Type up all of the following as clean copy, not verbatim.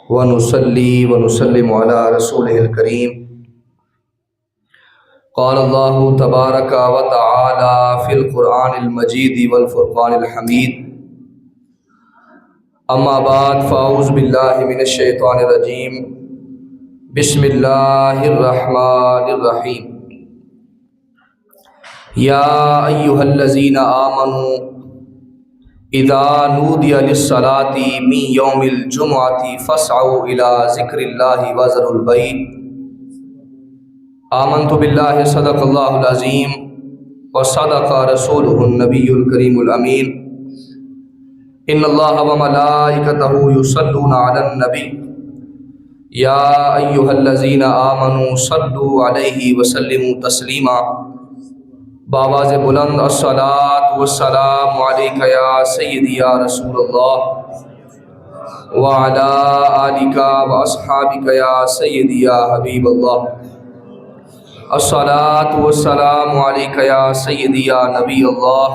ونصلي ونسلم على رسوله الكريم. قال الله تبارك وتعالى في القرآن المجيد والفرقان الحميد. أما بعد فأعوذ بالله من الشيطان الرجيم. بسم الله الرحمن الرحيم. يا أيها الذين آمنوا اذا نودي للصلاة من يوم الجمعة فاسعوا الى ذکر اللہ وذروا البیع. آمنت باللہ صدق اللہ العظیم وصدق رسولہ النبی الکریم الامین. ان اللہ وملائکتہ یصلون علی النبی یا ایہا الذین آمنوا صلوا علیہ وسلموا تسلیما. بآواز بلند الصلاۃ والسلام علیک یا سیدی یا رسول اللہ وعلی آلک واصحابک یا سیدی یا حبیب اللہ. الصلاۃ والسلام علیک یا سیدی یا نبی اللہ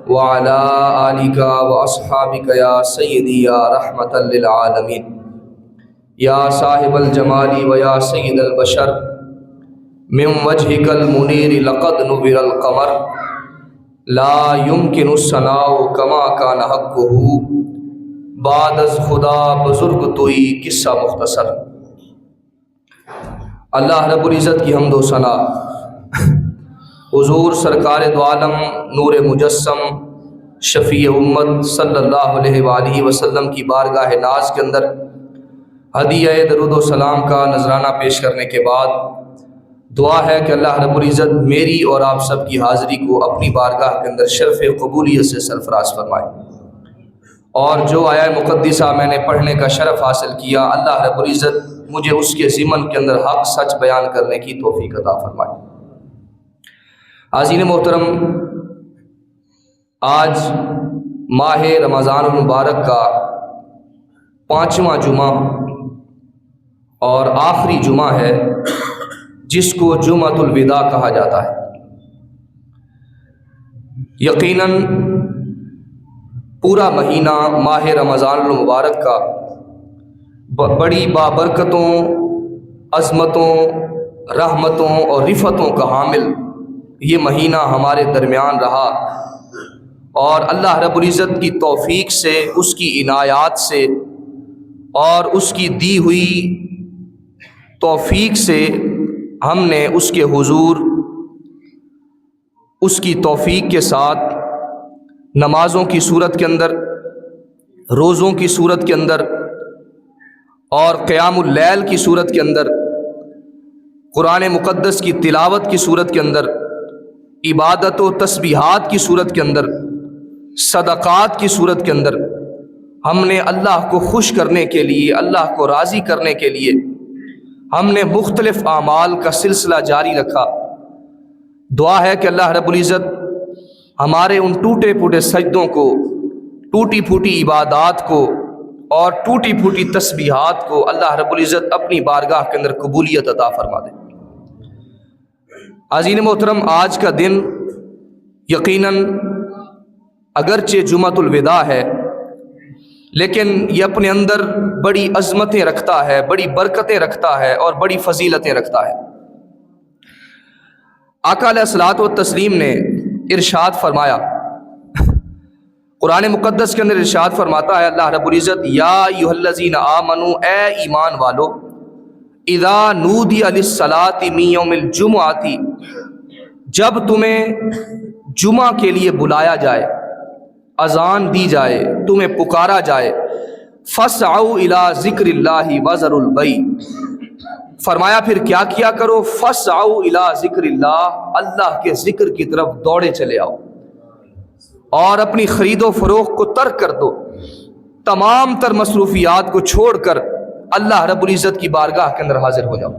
وعلی آلک واصحابک یا سیدی یا رحمۃ للعالمین. یا صاحب الجمال و یا سید البشر من وجهك المنیر لقد نور القمر لا يمكن الثناء كما كان حقه بعد از خدا بزرگ توئی قصہ مختصر. اللہ رب العزت کی حمد و ثنا حضور سرکار دو عالم نور مجسم شفیع امت صلی اللہ علیہ وآلہ وسلم کی بارگاہ ناز کے اندر ہدیہ درود و سلام کا نذرانہ پیش کرنے کے بعد دعا ہے کہ اللہ رب العزت میری اور آپ سب کی حاضری کو اپنی بارگاہ کے اندر شرف قبولیت سے سرفراز فرمائے، اور جو آیہ مقدسہ میں نے پڑھنے کا شرف حاصل کیا اللہ رب العزت مجھے اس کے ضمن کے اندر حق سچ بیان کرنے کی توفیق عطا فرمائے. حاضرین محترم، آج ماہ رمضان المبارک کا 5واں جمعہ اور آخری جمعہ ہے جس کو جمعۃ الوداع کہا جاتا ہے. یقیناً پورا مہینہ ماہ رمضان المبارک کا بڑی بابرکتوں، عظمتوں، رحمتوں اور رفتوں کا حامل یہ مہینہ ہمارے درمیان رہا، اور اللہ رب العزت کی توفیق سے، اس کی عنایات سے اور اس کی دی ہوئی توفیق سے ہم نے اس کے حضور اس کی توفیق کے ساتھ نمازوں کی صورت کے اندر، روزوں کی صورت کے اندر اور قیام اللیل کی صورت کے اندر، قرآن مقدس کی تلاوت کی صورت کے اندر، عبادت و تسبیحات کی صورت کے اندر، صدقات کی صورت کے اندر ہم نے اللہ کو خوش کرنے کے لیے، اللہ کو راضی کرنے کے لیے ہم نے مختلف اعمال کا سلسلہ جاری رکھا. دعا ہے کہ اللہ رب العزت ہمارے ان ٹوٹے پھوٹے سجدوں کو، ٹوٹی پھوٹی عبادات کو اور ٹوٹی پھوٹی تسبیحات کو اللہ رب العزت اپنی بارگاہ کے اندر قبولیت عطا فرما دے. حاضرین محترم، آج کا دن یقیناً اگرچہ جمعۃ الوداع ہے لیکن یہ اپنے اندر بڑی عظمتیں رکھتا ہے، بڑی برکتیں رکھتا ہے اور بڑی فضیلتیں رکھتا ہے. آقا علیہ الصلوۃ والتسلیم نے ارشاد فرمایا، قرآن مقدس کے اندر ارشاد فرماتا ہے اللہ رب العزت، یا ایھا الذین آمنوا، اے ایمان والو، اذا نودی للصلاۃ من یوم الجمعۃ، جب تمہیں جمعہ کے لیے بلایا جائے، اذان دی جائے، تمہیں پکارا جائے، فاسعوا الی ذکر اللہ وذروا البیع، فرمایا پھر کیا کیا کرو، فاسعوا الی ذکر اللہ، اللہ کے ذکر کی طرف دوڑے چلے آؤ اور اپنی خرید و فروخت کو ترک کر دو، تمام تر مصروفیات کو چھوڑ کر اللہ رب العزت کی بارگاہ کے اندر حاضر ہو جاؤ.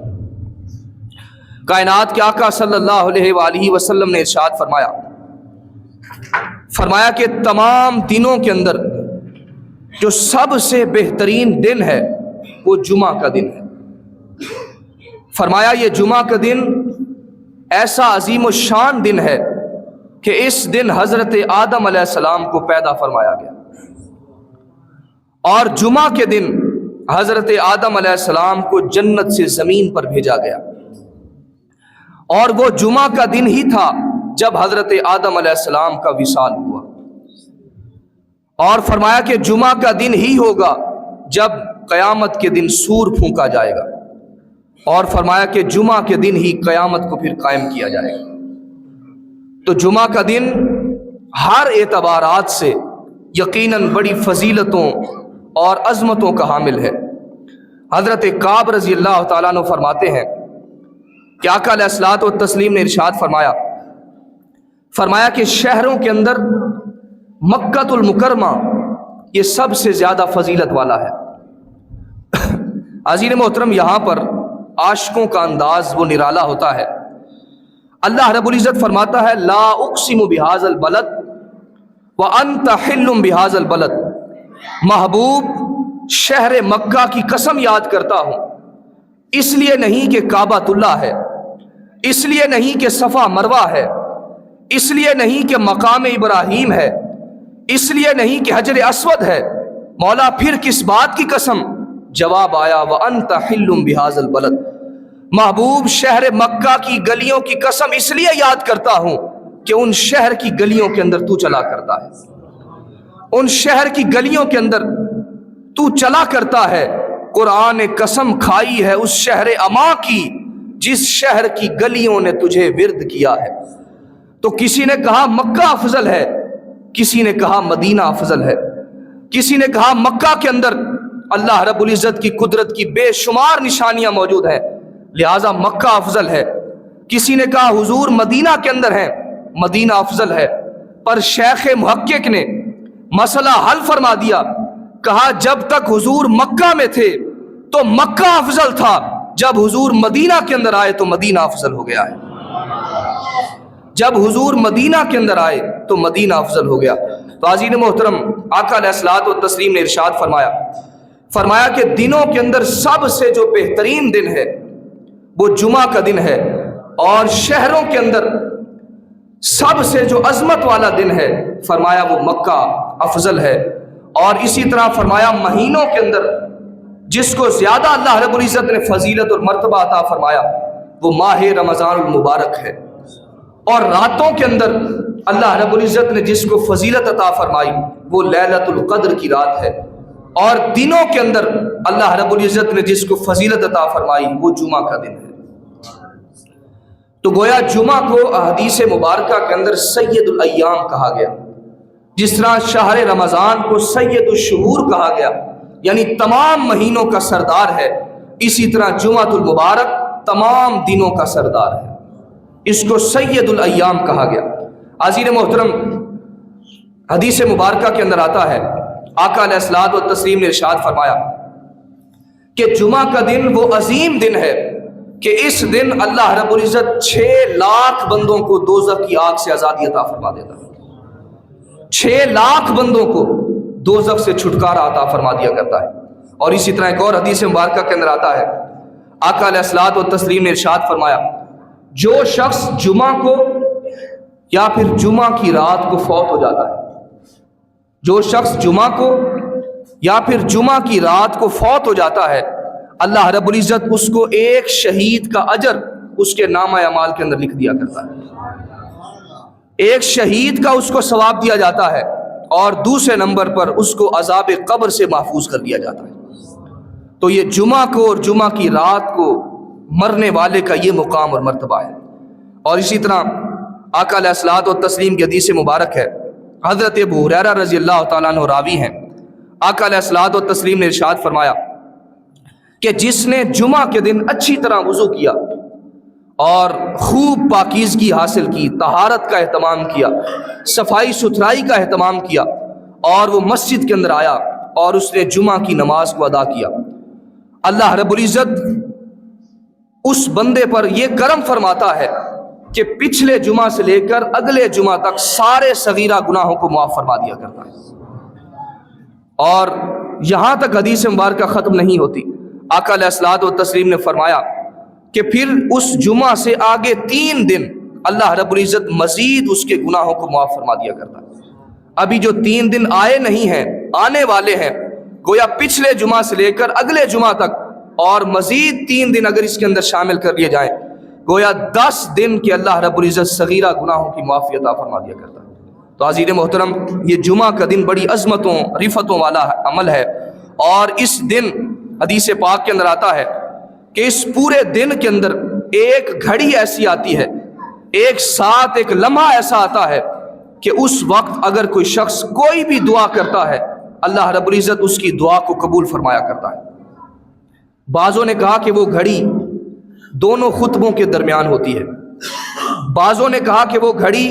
کائنات کے آقا صلی اللہ علیہ وآلہ وسلم نے ارشاد فرمایا کہ تمام دنوں کے اندر جو سب سے بہترین دن ہے وہ جمعہ کا دن ہے. فرمایا یہ جمعہ کا دن ایسا عظیم الشان دن ہے کہ اس دن حضرت آدم علیہ السلام کو پیدا فرمایا گیا، اور جمعہ کے دن حضرت آدم علیہ السلام کو جنت سے زمین پر بھیجا گیا، اور وہ جمعہ کا دن ہی تھا جب حضرت آدم علیہ السلام کا وصال ہوا، اور فرمایا کہ جمعہ کا دن ہی ہوگا جب قیامت کے دن سور پھونکا جائے گا، اور فرمایا کہ جمعہ کے دن ہی قیامت کو پھر قائم کیا جائے گا۔ تو جمعہ کا دن ہر اعتبارات سے یقیناً بڑی فضیلتوں اور عظمتوں کا حامل ہے۔ حضرت کعب رضی اللہ تعالیٰ عنہ فرماتے ہیں کہ آقا علیہ الصلوۃ والتسلیم نے ارشاد فرمایا کہ شہروں کے اندر مکہ المکرمہ یہ سب سے زیادہ فضیلت والا ہے۔ عزیز محترم، یہاں پر عاشقوں کا انداز وہ نرالا ہوتا ہے۔ اللہ رب العزت فرماتا ہے لا اقسم بہذا البلد وانت حل بہذا البلد، محبوب شہر مکہ کی قسم یاد کرتا ہوں، اس لیے نہیں کہ کعبۃ اللہ ہے، اس لیے نہیں کہ صفا مروہ ہے، اس لیے نہیں کہ مقام ابراہیم ہے، اس لیے نہیں کہ حجر اسود ہے، مولا پھر کس بات کی قسم؟ جواب آیا وانت حل بہذا البلد، محبوب شہر مکہ کی گلیوں کی قسم اس لیے یاد کرتا ہوں کہ ان شہر کی گلیوں کے اندر تو چلا کرتا ہے، ان شہر کی گلیوں کے اندر تو چلا کرتا ہے۔ قرآن نے قسم کھائی ہے اس شہر اما کی جس شہر کی گلیوں نے تجھے ورد کیا ہے۔ تو کسی نے کہا مکہ افضل ہے، کسی نے کہا مدینہ افضل ہے، کسی نے کہا مکہ کے اندر اللہ رب العزت کی قدرت کی بے شمار نشانیاں موجود ہیں لہٰذا مکہ افضل ہے، کسی نے کہا حضور مدینہ کے اندر ہیں مدینہ افضل ہے۔ پر شیخ محقق نے مسئلہ حل فرما دیا، کہا جب تک حضور مکہ میں تھے تو مکہ افضل تھا، جب حضور مدینہ کے اندر آئے تو مدینہ افضل ہو گیا ہے، جب حضور مدینہ کے اندر آئے تو مدینہ افضل ہو گیا۔ تو عزیز محترم، آقا علیہ الصلوۃ والتسلیم نے ارشاد فرمایا کہ دنوں کے اندر سب سے جو بہترین دن ہے وہ جمعہ کا دن ہے، اور شہروں کے اندر سب سے جو عظمت والا دن ہے فرمایا وہ مکہ افضل ہے۔ اور اسی طرح فرمایا مہینوں کے اندر جس کو زیادہ اللہ رب العزت نے فضیلت اور مرتبہ عطا فرمایا وہ ماہ رمضان المبارک ہے، اور راتوں کے اندر اللہ رب العزت نے جس کو فضیلت عطا فرمائی وہ لیلۃ القدر کی رات ہے، اور دنوں کے اندر اللہ رب العزت نے جس کو فضیلت عطا فرمائی وہ جمعہ کا دن ہے۔ تو گویا جمعہ کو احادیث مبارکہ کے اندر سید الایام کہا گیا، جس طرح شہر رمضان کو سید الشہور کہا گیا یعنی تمام مہینوں کا سردار ہے، اسی طرح جمعۃ المبارک تمام دنوں کا سردار ہے، اس کو سید الایام کہا گیا۔ عزیز محترم، حدیث مبارکہ کے اندر آتا ہے آقا علیہ الصلوۃ والتسلیم نے ارشاد فرمایا کہ جمعہ کا دن وہ عظیم دن ہے کہ اس دن اللہ رب العزت 6 لاکھ بندوں کو دوزخ کی آگ سے آزادی عطا فرما دیتا ہے، 6 لاکھ بندوں کو دوزخ سے چھٹکارا عطا فرما دیا کرتا ہے۔ اور اسی طرح ایک اور حدیث مبارکہ کے اندر آتا ہے آقا علیہ الصلوۃ والتسلیم نے ارشاد فرمایا جو شخص جمعہ کو یا پھر جمعہ کی رات کو فوت ہو جاتا ہے، جو شخص جمعہ کو یا پھر جمعہ کی رات کو فوت ہو جاتا ہے اللہ رب العزت اس کو ایک شہید کا اجر اس کے نامہ اعمال کے اندر لکھ دیا کرتا ہے، ایک شہید کا اس کو ثواب دیا جاتا ہے، اور دوسرے نمبر پر اس کو عذاب قبر سے محفوظ کر دیا جاتا ہے۔ تو یہ جمعہ کو اور جمعہ کی رات کو مرنے والے کا یہ مقام اور مرتبہ ہے۔ اور اسی طرح آقا علیہ الصلوۃ والتسلیم کی حدیث مبارک ہے، حضرت ابو ہریرہ رضی اللہ تعالیٰ عنہ راوی ہیں، آقا علیہ الصلوۃ والتسلیم نے ارشاد فرمایا کہ جس نے جمعہ کے دن اچھی طرح وضو کیا اور خوب پاکیزگی حاصل کی، طہارت کا اہتمام کیا، صفائی ستھرائی کا اہتمام کیا، اور وہ مسجد کے اندر آیا اور اس نے جمعہ کی نماز کو ادا کیا، اللہ رب العزت اس بندے پر یہ کرم فرماتا ہے کہ پچھلے جمعہ سے لے کر اگلے جمعہ تک سارے صغیرہ گناہوں کو معاف فرما دیا کرتا ہے۔ اور یہاں تک حدیث مبارکہ ختم نہیں ہوتی، آقا علیہ الصلوۃ والتسلیم نے فرمایا کہ پھر اس جمعہ سے آگے 3 دن اللہ رب العزت مزید اس کے گناہوں کو معاف فرما دیا کرتا ہے۔ ابھی جو 3 دن آئے نہیں ہیں، آنے والے ہیں، گویا پچھلے جمعہ سے لے کر اگلے جمعہ تک اور مزید 3 دن اگر اس کے اندر شامل کر لیے جائیں، گویا 10 دن کے اللہ رب العزت صغیرہ گناہوں کی معافی عطا فرما دیا کرتا ہے۔ تو عزیز محترم، یہ جمعہ کا دن بڑی عظمتوں رفتوں والا عمل ہے، اور اس دن حدیث پاک کے اندر آتا ہے کہ اس پورے دن کے اندر ایک گھڑی ایسی آتی ہے، ایک ساتھ ایک لمحہ ایسا آتا ہے کہ اس وقت اگر کوئی شخص کوئی بھی دعا کرتا ہے، اللہ رب العزت اس کی دعا کو قبول فرمایا کرتا ہے۔ بعضوں نے کہا کہ وہ گھڑی دونوں خطبوں کے درمیان ہوتی ہے، بعضوں نے کہا کہ وہ گھڑی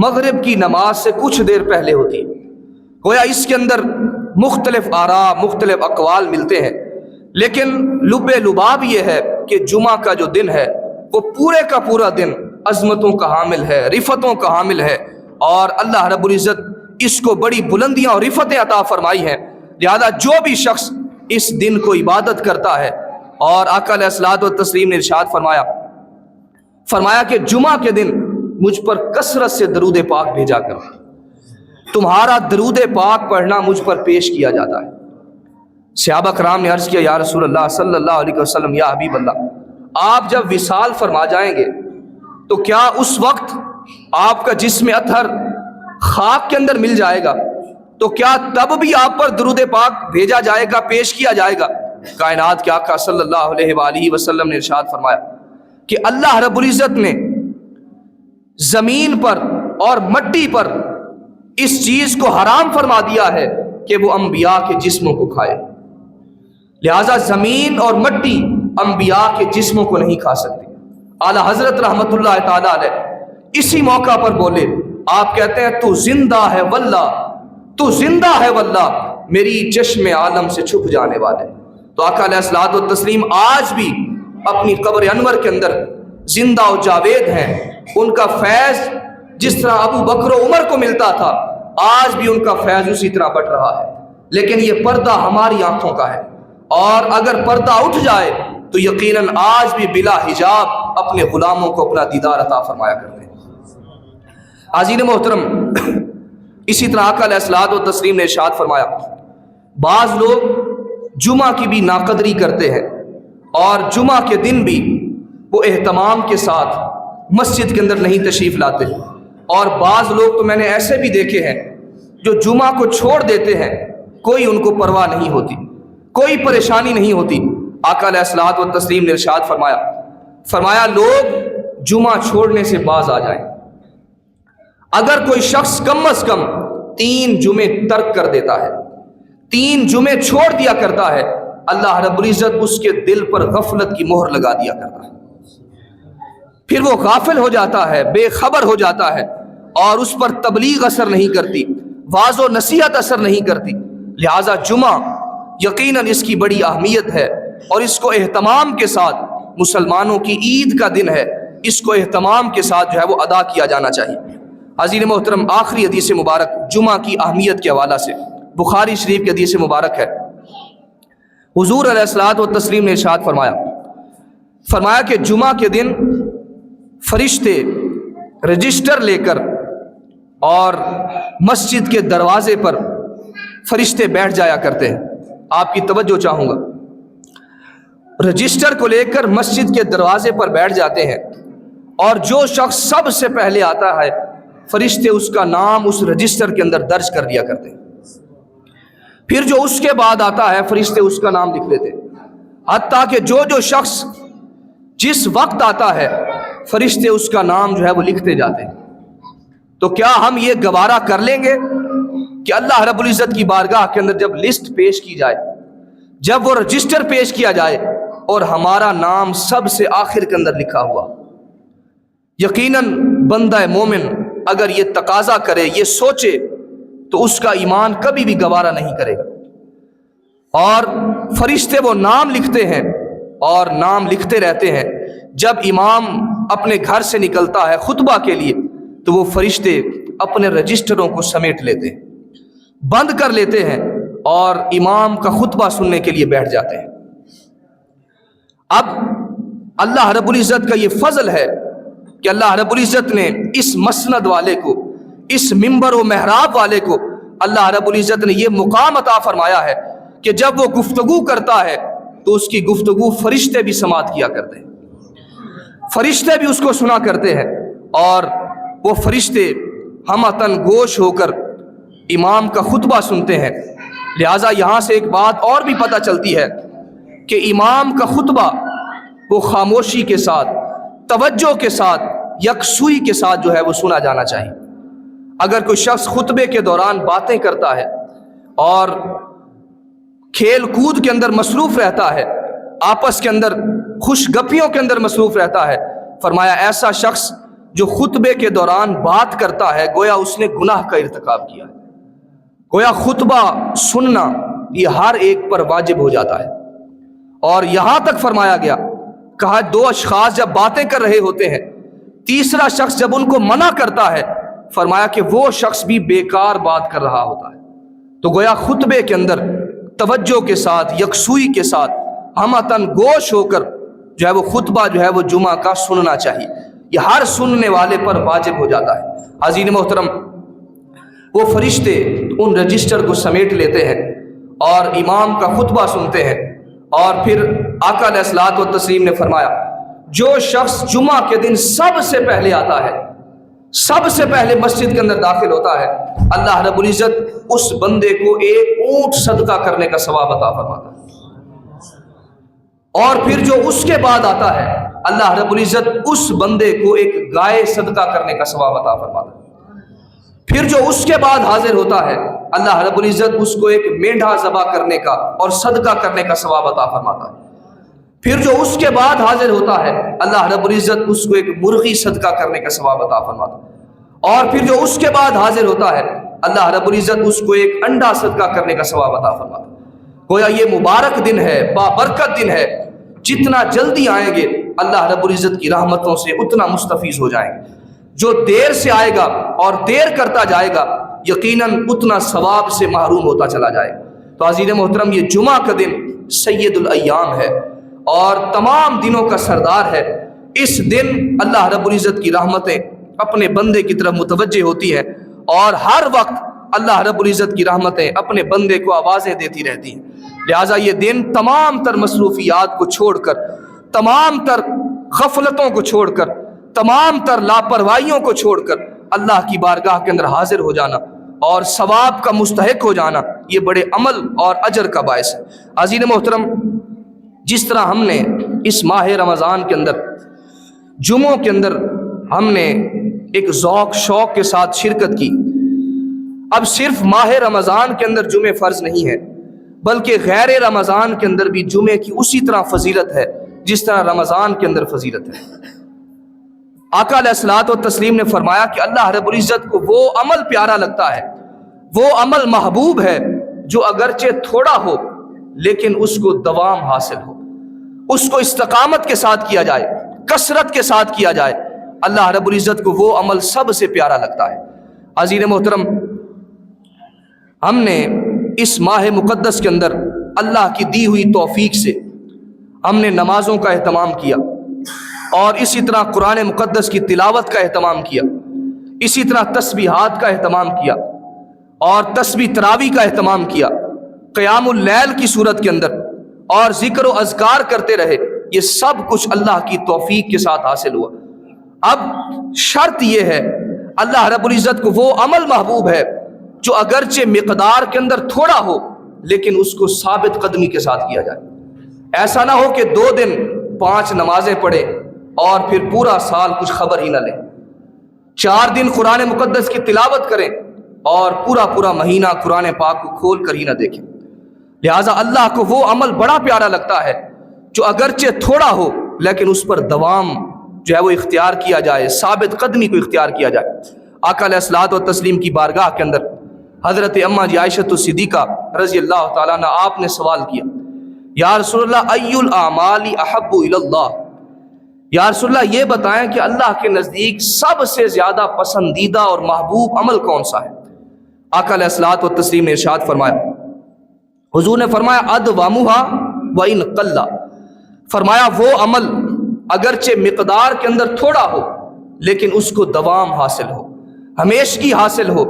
مغرب کی نماز سے کچھ دیر پہلے ہوتی ہے۔ گویا اس کے اندر مختلف آراء، مختلف اقوال ملتے ہیں، لیکن لب لباب یہ ہے کہ جمعہ کا جو دن ہے وہ پورے کا پورا دن عظمتوں کا حامل ہے، رفتوں کا حامل ہے، اور اللہ رب العزت اس کو بڑی بلندیاں اور رفتیں عطا فرمائی ہیں۔ لہذا جو بھی شخص اس دن کو عبادت کرتا ہے، اور آقا علیہ الصلوۃ والتسلیم نے ارشاد فرمایا کہ جمعہ کے دن مجھ پر کثرت سے درود پاک بھیجا کر، تمہارا درود پاک پڑھنا مجھ پر پیش کیا جاتا ہے۔ صحابہ کرام نے عرض کیا، یا رسول اللہ صلی اللہ علیہ وسلم، یا حبیب اللہ، آپ جب وصال فرما جائیں گے تو کیا اس وقت آپ کا جسم اطہر خاک کے اندر مل جائے گا؟ تو کیا تب بھی آپ پر درود پاک بھیجا جائے گا، پیش کیا جائے گا؟ کائنات کے آقا صلی اللہ علیہ وآلہ وسلم نے ارشاد فرمایا کہ اللہ رب العزت نے زمین پر اور مٹی پر اس چیز کو حرام فرما دیا ہے کہ وہ انبیاء کے جسموں کو کھائے، لہذا زمین اور مٹی انبیاء کے جسموں کو نہیں کھا سکتی۔ اعلیٰ حضرت رحمت اللہ تعالیٰ علیہ اسی موقع پر بولے، آپ کہتے ہیں تو زندہ ہے واللہ، تو زندہ ہے واللہ، میری چشم عالم سے چھپ جانے والے۔ تو آقا علیہ الصلوۃ والتسلیم آج بھی اپنی قبر انور کے اندر زندہ و جاوید ہیں، ان کا فیض جس طرح ابو بکر و عمر کو ملتا تھا، آج بھی ان کا فیض اسی طرح بڑھ رہا ہے، لیکن یہ پردہ ہماری آنکھوں کا ہے، اور اگر پردہ اٹھ جائے تو یقیناً آج بھی بلا حجاب اپنے غلاموں کو اپنا دیدار عطا فرمایا کرتے ہیں۔ عزیز محترم، اسی طرح آقا علیہ الصلوۃ والتسلیم نے ارشاد فرمایا، بعض لوگ جمعہ کی بھی ناقدری کرتے ہیں، اور جمعہ کے دن بھی وہ اہتمام کے ساتھ مسجد کے اندر نہیں تشریف لاتے، اور بعض لوگ تو میں نے ایسے بھی دیکھے ہیں جو جمعہ کو چھوڑ دیتے ہیں، کوئی ان کو پرواہ نہیں ہوتی، کوئی پریشانی نہیں ہوتی۔ آقا علیہ الصلوۃ والتسلیم نے ارشاد فرمایا لوگ جمعہ چھوڑنے سے باز آ جائیں۔ اگر کوئی شخص کم از کم 3 جمعے ترک کر دیتا ہے، 3 جمعے چھوڑ دیا کرتا ہے، اللہ رب العزت اس کے دل پر غفلت کی مہر لگا دیا کرتا ہے، پھر وہ غافل ہو جاتا ہے، بے خبر ہو جاتا ہے، اور اس پر تبلیغ اثر نہیں کرتی، واعظ و نصیحت اثر نہیں کرتی۔ لہٰذا جمعہ یقیناً اس کی بڑی اہمیت ہے، اور اس کو اہتمام کے ساتھ، مسلمانوں کی عید کا دن ہے، اس کو اہتمام کے ساتھ جو ہے وہ ادا کیا جانا چاہیے۔ عزیز محترم، آخری حدیث مبارک جمعہ کی اہمیت کے حوالہ سے بخاری شریف کی حدیث مبارک ہے۔ حضور علیہ الصلوۃ والتسلیم نے ارشاد فرمایا کہ جمعہ کے دن فرشتے رجسٹر لے کر، اور مسجد کے دروازے پر فرشتے بیٹھ جایا کرتے ہیں۔ آپ کی توجہ چاہوں گا، رجسٹر کو لے کر مسجد کے دروازے پر بیٹھ جاتے ہیں، اور جو شخص سب سے پہلے آتا ہے فرشتے اس کا نام اس رجسٹر کے اندر درج کر دیا کرتے ہیں، پھر جو اس کے بعد آتا ہے فرشتے اس کا نام لکھ لیتے ہیں، حتیٰ کہ جو شخص جس وقت آتا ہے فرشتے اس کا نام جو ہے وہ لکھتے جاتے ہیں۔ تو کیا ہم یہ گوارا کر لیں گے کہ اللہ رب العزت کی بارگاہ کے اندر جب لسٹ پیش کی جائے، جب وہ رجسٹر پیش کیا جائے اور ہمارا نام سب سے آخر کے اندر لکھا ہوا؟ یقیناً بندہ مومن اگر یہ تقاضا کرے، یہ سوچے، تو اس کا ایمان کبھی بھی گوارا نہیں کرے گا۔ اور فرشتے وہ نام لکھتے ہیں اور نام لکھتے رہتے ہیں۔ جب امام اپنے گھر سے نکلتا ہے خطبہ کے لیے تو وہ فرشتے اپنے رجسٹروں کو سمیٹ لیتے ہیں، بند کر لیتے ہیں، اور امام کا خطبہ سننے کے لیے بیٹھ جاتے ہیں۔ اب اللہ رب العزت کا یہ فضل ہے کہ اللہ رب العزت نے اس مسند والے کو، اس منبر و محراب والے کو اللہ رب العزت نے یہ مقام عطا فرمایا ہے کہ جب وہ گفتگو کرتا ہے تو اس کی گفتگو فرشتے بھی سماعت کیا کرتے ہیں، فرشتے بھی اس کو سنا کرتے ہیں، اور وہ فرشتے ہمتن گوش ہو کر امام کا خطبہ سنتے ہیں۔ لہٰذا یہاں سے ایک بات اور بھی پتہ چلتی ہے کہ امام کا خطبہ وہ خاموشی کے ساتھ، توجہ کے ساتھ، یکسوئی کے ساتھ جو ہے وہ سنا جانا چاہیے۔ اگر کوئی شخص خطبے کے دوران باتیں کرتا ہے اور کھیل کود کے اندر مصروف رہتا ہے، آپس کے اندر خوش گپیوں کے اندر مصروف رہتا ہے، فرمایا ایسا شخص جو خطبے کے دوران بات کرتا ہے گویا اس نے گناہ کا ارتکاب کیا ہے۔ گویا خطبہ سننا یہ ہر ایک پر واجب ہو جاتا ہے۔ اور یہاں تک فرمایا گیا، کہا دو اشخاص جب باتیں کر رہے ہوتے ہیں، تیسرا شخص جب ان کو منع کرتا ہے، فرمایا کہ وہ شخص بھی بیکار بات کر رہا ہوتا ہے۔ تو گویا خطبے کے اندر توجہ کے ساتھ، یکسوئی کے ساتھ، ہمتن گوش ہو کر جو ہے وہ خطبہ جو ہے وہ جمعہ کا سننا چاہیے۔ یہ ہر سننے والے پر واجب ہو جاتا ہے۔ حضرین محترم، وہ فرشتے ان رجسٹر کو سمیٹ لیتے ہیں اور امام کا خطبہ سنتے ہیں، اور پھر آقا علیہ الصلوۃ والتسلیم نے فرمایا جو شخص جمعہ کے دن سب سے پہلے آتا ہے، سب سے پہلے مسجد کے اندر داخل ہوتا ہے، اللہ رب العزت اس بندے کو ایک اونٹ صدقہ کرنے کا ثواب عطا فرماتا ہے۔ اور پھر جو اس کے بعد آتا ہے، اللہ رب العزت اس بندے کو ایک گائے صدقہ کرنے کا ثواب عطا فرماتا ہے۔ پھر جو اس کے بعد حاضر ہوتا ہے، اللہ رب العزت اس کو ایک مینڈھا ذبح کرنے کا اور صدقہ کرنے کا ثواب عطا فرماتا ہے۔ پھر جو اس کے بعد حاضر ہوتا ہے، اللہ رب العزت اس کو ایک مرغی صدقہ کرنے کا ثواب عطا فرماتا ہے۔ اور پھر جو اس کے بعد حاضر ہوتا ہے، اللہ رب العزت اس کو ایک انڈا صدقہ کرنے کا ثواب عطا فرماتا ہے۔ گویا یہ مبارک دن ہے، بابرکت دن ہے، جتنا جلدی آئیں گے اللہ رب العزت کی رحمتوں سے اتنا مستفیض ہو جائیں گے۔ جو دیر سے آئے گا اور دیر کرتا جائے گا یقیناً اتنا ثواب سے محروم ہوتا چلا جائے گا۔ تو عزیز محترم، یہ جمعہ کا دن سید الایام ہے اور تمام دنوں کا سردار ہے۔ اس دن اللہ رب العزت کی رحمتیں اپنے بندے کی طرف متوجہ ہوتی ہیں، اور ہر وقت اللہ رب العزت کی رحمتیں اپنے بندے کو آوازیں دیتی رہتی ہیں۔ لہٰذا یہ دن تمام تر مصروفیات کو چھوڑ کر، تمام تر غفلتوں کو چھوڑ کر، تمام تر لاپرواہیوں کو چھوڑ کر اللہ کی بارگاہ کے اندر حاضر ہو جانا اور ثواب کا مستحق ہو جانا، یہ بڑے عمل اور اجر کا باعث ہے۔ عزیز محترم، جس طرح ہم نے اس ماہ رمضان کے اندر جمعوں کے اندر ہم نے ایک ذوق شوق کے ساتھ شرکت کی، اب صرف ماہ رمضان کے اندر جمعے فرض نہیں ہے، بلکہ غیر رمضان کے اندر بھی جمعے کی اسی طرح فضیلت ہے جس طرح رمضان کے اندر فضیلت ہے۔ آقا علیہ الصلوۃ والتسلیم نے فرمایا کہ اللہ رب العزت کو وہ عمل پیارا لگتا ہے، وہ عمل محبوب ہے جو اگرچہ تھوڑا ہو لیکن اس کو دوام حاصل ہو، اس کو استقامت کے ساتھ کیا جائے، کثرت کے ساتھ کیا جائے۔ اللہ رب العزت کو وہ عمل سب سے پیارا لگتا ہے۔ عزیز محترم، ہم نے اس ماہ مقدس کے اندر اللہ کی دی ہوئی توفیق سے ہم نے نمازوں کا اہتمام کیا، اور اسی طرح قرآن مقدس کی تلاوت کا اہتمام کیا، اسی طرح تسبیحات کا اہتمام کیا، اور تسبیح تراویح کا اہتمام کیا، قیام اللیل کی صورت کے اندر، اور ذکر و اذکار کرتے رہے۔ یہ سب کچھ اللہ کی توفیق کے ساتھ حاصل ہوا۔ اب شرط یہ ہے، اللہ رب العزت کو وہ عمل محبوب ہے جو اگرچہ مقدار کے اندر تھوڑا ہو لیکن اس کو ثابت قدمی کے ساتھ کیا جائے۔ ایسا نہ ہو کہ 2 دن 5 نمازیں پڑھیں اور پھر پورا سال کچھ خبر ہی نہ لیں، 4 دن قرآن مقدس کی تلاوت کریں اور پورا مہینہ قرآن پاک کو کھول کر ہی نہ دیکھیں۔ لہٰذا اللہ کو وہ عمل بڑا پیارا لگتا ہے جو اگرچہ تھوڑا ہو لیکن اس پر دوام جو ہے وہ اختیار کیا جائے، ثابت قدمی کو اختیار کیا جائے۔ آقا علیہ الصلوۃ والتسلیم کی بارگاہ کے اندر حضرت اماں جی عائشۃ الصدیقہ رضی اللہ تعالیٰ عنہ آپ نے سوال کیا، یا رسول اللہ ای الاعمال احب الی اللہ، یا رسول اللہ یہ بتائیں کہ اللہ کے نزدیک سب سے زیادہ پسندیدہ اور محبوب عمل کون سا ہے؟ آقا علیہ الصلوۃ والتسلیم نے ارشاد فرمایا، حضور نے فرمایا ادومھا وان قل، فرمایا وہ عمل اگرچہ مقدار کے اندر تھوڑا ہو لیکن اس کو دوام حاصل ہو، ہمیشگی حاصل ہو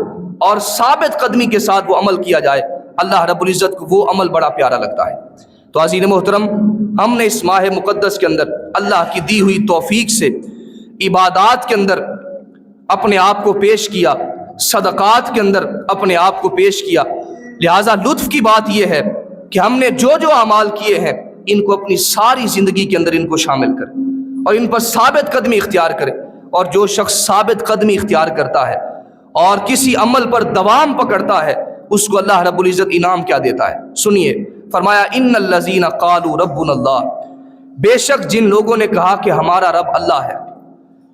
اور ثابت قدمی کے ساتھ وہ عمل کیا جائے، اللہ رب العزت کو وہ عمل بڑا پیارا لگتا ہے۔ تو عزیز محترم، ہم نے اس ماہ مقدس کے اندر اللہ کی دی ہوئی توفیق سے عبادات کے اندر اپنے آپ کو پیش کیا، صدقات کے اندر اپنے آپ کو پیش کیا۔ لہٰذا لطف کی بات یہ ہے کہ ہم نے جو جو اعمال کیے ہیں ان کو اپنی ساری زندگی کے اندر ان کو شامل کریں اور ان پر ثابت قدمی اختیار کریں۔ اور جو شخص ثابت قدمی اختیار کرتا ہے اور کسی عمل پر دوام پکڑتا ہے اس کو اللہ رب العزت انعام کیا دیتا ہے؟ سنیے، فرمایا ان الذین قالوا ربنا اللہ، بے شک جن لوگوں نے کہا کہ ہمارا رب اللہ ہے،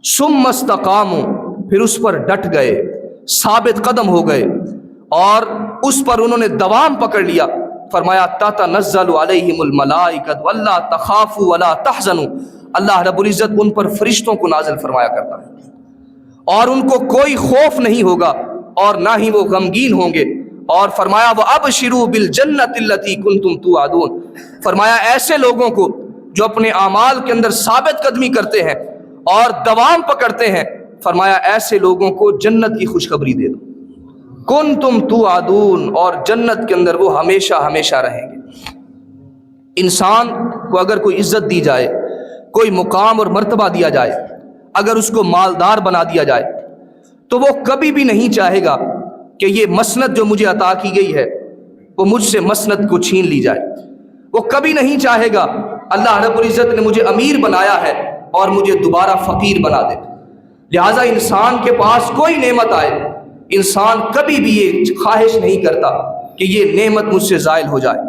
ثم استقاموا، پھر اس پر ڈٹ گئے، ثابت قدم ہو گئے اور اس پر انہوں نے دوام پکڑ لیا، فرمایا تتنزل علیہم الملائکۃ الا تخافوا ولا تحزنوا، اللہ رب العزت ان پر فرشتوں کو نازل فرمایا کرتا ہے اور ان کو کوئی خوف نہیں ہوگا اور نہ ہی وہ غمگین ہوں گے۔ اور فرمایا وَأَبْشِرُوا بِالْجَنَّةِ الَّتِي كُنْتُمْ تُوعَدُونَ، فرمایا ایسے لوگوں کو جو اپنے اعمال کے اندر ثابت قدمی کرتے ہیں اور دوام پکڑتے ہیں، فرمایا ایسے لوگوں کو جنت کی خوشخبری دے دو، کنتم توعدون، اور جنت کے اندر وہ ہمیشہ ہمیشہ رہیں گے۔ انسان کو اگر کوئی عزت دی جائے، کوئی مقام اور مرتبہ دیا جائے، اگر اس کو مالدار بنا دیا جائے تو وہ کبھی بھی نہیں چاہے گا کہ یہ مسند جو مجھے عطا کی گئی ہے وہ مجھ سے مسند کو چھین لی جائے۔ وہ کبھی نہیں چاہے گا اللہ رب العزت نے مجھے امیر بنایا ہے اور مجھے دوبارہ فقیر بنا دے۔ لہٰذا انسان کے پاس کوئی نعمت آئے، انسان کبھی بھی یہ خواہش نہیں کرتا کہ یہ نعمت مجھ سے زائل ہو جائے،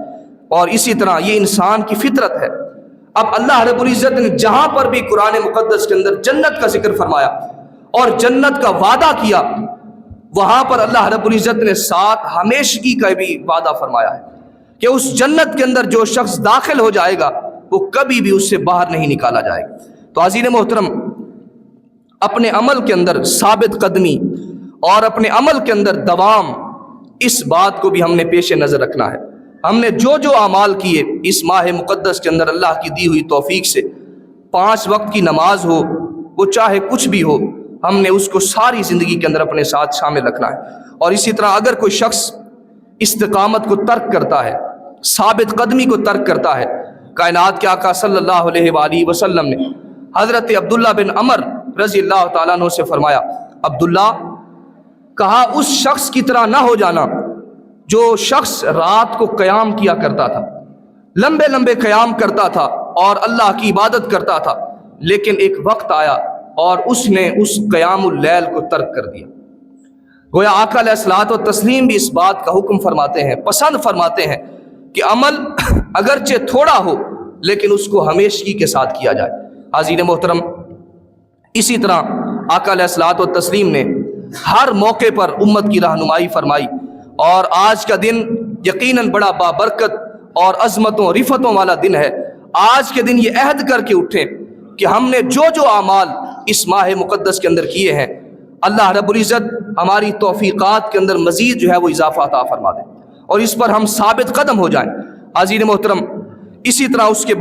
اور اسی طرح یہ انسان کی فطرت ہے۔ اب اللہ رب العزت نے جہاں پر بھی قرآن مقدس کے اندر جنت کا ذکر فرمایا اور جنت کا وعدہ کیا، وہاں پر اللہ رب العزت نے ساتھ ہمیشگی کا بھی وعدہ فرمایا ہے کہ اس جنت کے اندر جو شخص داخل ہو جائے گا وہ کبھی بھی اس سے باہر نہیں نکالا جائے گا۔ تو عزیز محترم، اپنے عمل کے اندر ثابت قدمی اور اپنے عمل کے اندر دوام، اس بات کو بھی ہم نے پیش نظر رکھنا ہے۔ ہم نے جو جو اعمال کیے اس ماہ مقدس کے اندر اللہ کی دی ہوئی توفیق سے، 5 وقت کی نماز ہو، وہ چاہے کچھ بھی ہو، ہم نے اس کو ساری زندگی کے اندر اپنے ساتھ شامل رکھنا ہے۔ اور اسی طرح اگر کوئی شخص استقامت کو ترک کرتا ہے، ثابت قدمی کو ترک کرتا ہے، کائنات کے آقا صلی اللہ علیہ وآلہ وسلم نے حضرت عبداللہ بن عمر رضی اللہ تعالیٰ عنہ سے فرمایا، عبداللہ، کہا اس شخص کی طرح نہ ہو جانا جو شخص رات کو قیام کیا کرتا تھا، لمبے لمبے قیام کرتا تھا اور اللہ کی عبادت کرتا تھا، لیکن ایک وقت آیا اور اس نے اس قیام اللیل کو ترک کر دیا۔ گویا آقا علیہ الصلوۃ والتسلیم بھی اس بات کا حکم فرماتے ہیں، پسند فرماتے ہیں کہ عمل اگرچہ تھوڑا ہو لیکن اس کو ہمیشگی کے ساتھ کیا جائے۔ حاضرین محترم، اسی طرح آقا علیہ الصلوۃ والتسلیم نے ہر موقع پر امت کی رہنمائی فرمائی، اور آج کا دن یقیناً بڑا بابرکت اور عظمتوں رفتوں والا دن ہے۔ آج کے دن یہ عہد کر کے اٹھیں کہ ہم نے جو جو اعمال اس ماہ مقدس کے اندر کیے ہیں، اللہ رب العزت ہماری توفیقات کے اندر مزید جو ہے وہ اضافہ عطا فرما دے اور اس پر ہم ثابت قدم ہو جائیں۔ عزیز محترم، اسی طرح اس کے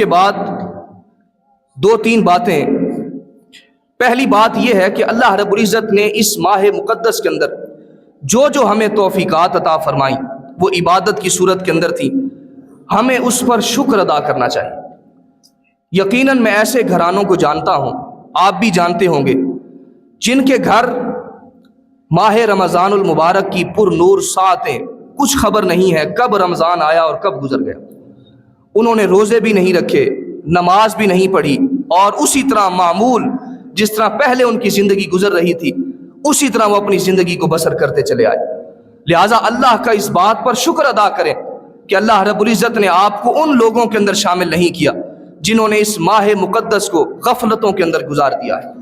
بعد 2-3 باتیں۔ پہلی بات یہ ہے کہ اللہ رب العزت نے اس ماہ مقدس کے اندر جو جو ہمیں توفیقات عطا فرمائیں وہ عبادت کی صورت کے اندر تھی، ہمیں اس پر شکر ادا کرنا چاہیے۔ یقیناً میں ایسے گھرانوں کو جانتا ہوں، آپ بھی جانتے ہوں گے، جن کے گھر ماہ رمضان المبارک کی پر نور ساعتیں کچھ خبر نہیں ہے کب رمضان آیا اور کب گزر گیا۔ انہوں نے روزے بھی نہیں رکھے، نماز بھی نہیں پڑھی، اور اسی طرح معمول جس طرح پہلے ان کی زندگی گزر رہی تھی اسی طرح وہ اپنی زندگی کو بسر کرتے چلے آئے۔ لہٰذا اللہ کا اس بات پر شکر ادا کریں کہ اللہ رب العزت نے آپ کو ان لوگوں کے اندر شامل نہیں کیا جنہوں نے اس ماہ مقدس کو غفلتوں کے اندر گزار دیا ہے۔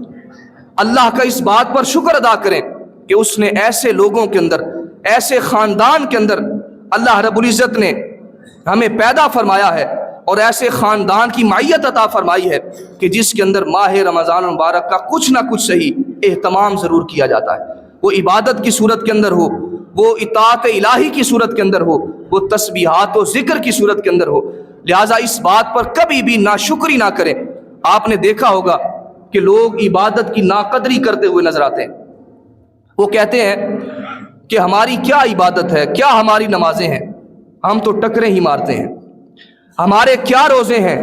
اللہ کا اس بات پر شکر ادا کریں کہ اس نے ایسے لوگوں کے اندر، ایسے خاندان کے اندر اللہ رب العزت نے ہمیں پیدا فرمایا ہے اور ایسے خاندان کی معیت عطا فرمائی ہے کہ جس کے اندر ماہ رمضان المبارک کا کچھ نہ کچھ صحیح اہتمام ضرور کیا جاتا ہے، وہ عبادت کی صورت کے اندر ہو، وہ اطاعت الہی کی صورت کے اندر ہو، وہ تسبیحات و ذکر کی صورت کے اندر ہو۔ لہٰذا اس بات پر کبھی بھی ناشکری نہ کریں۔ آپ نے دیکھا ہوگا کہ لوگ عبادت کی ناقدری کرتے ہوئے نظر آتے ہیں۔ وہ کہتے ہیں کہ ہماری کیا عبادت ہے، کیا ہماری نمازیں ہیں، ہم تو ٹکریں ہی مارتے ہیں، ہمارے کیا روزے ہیں،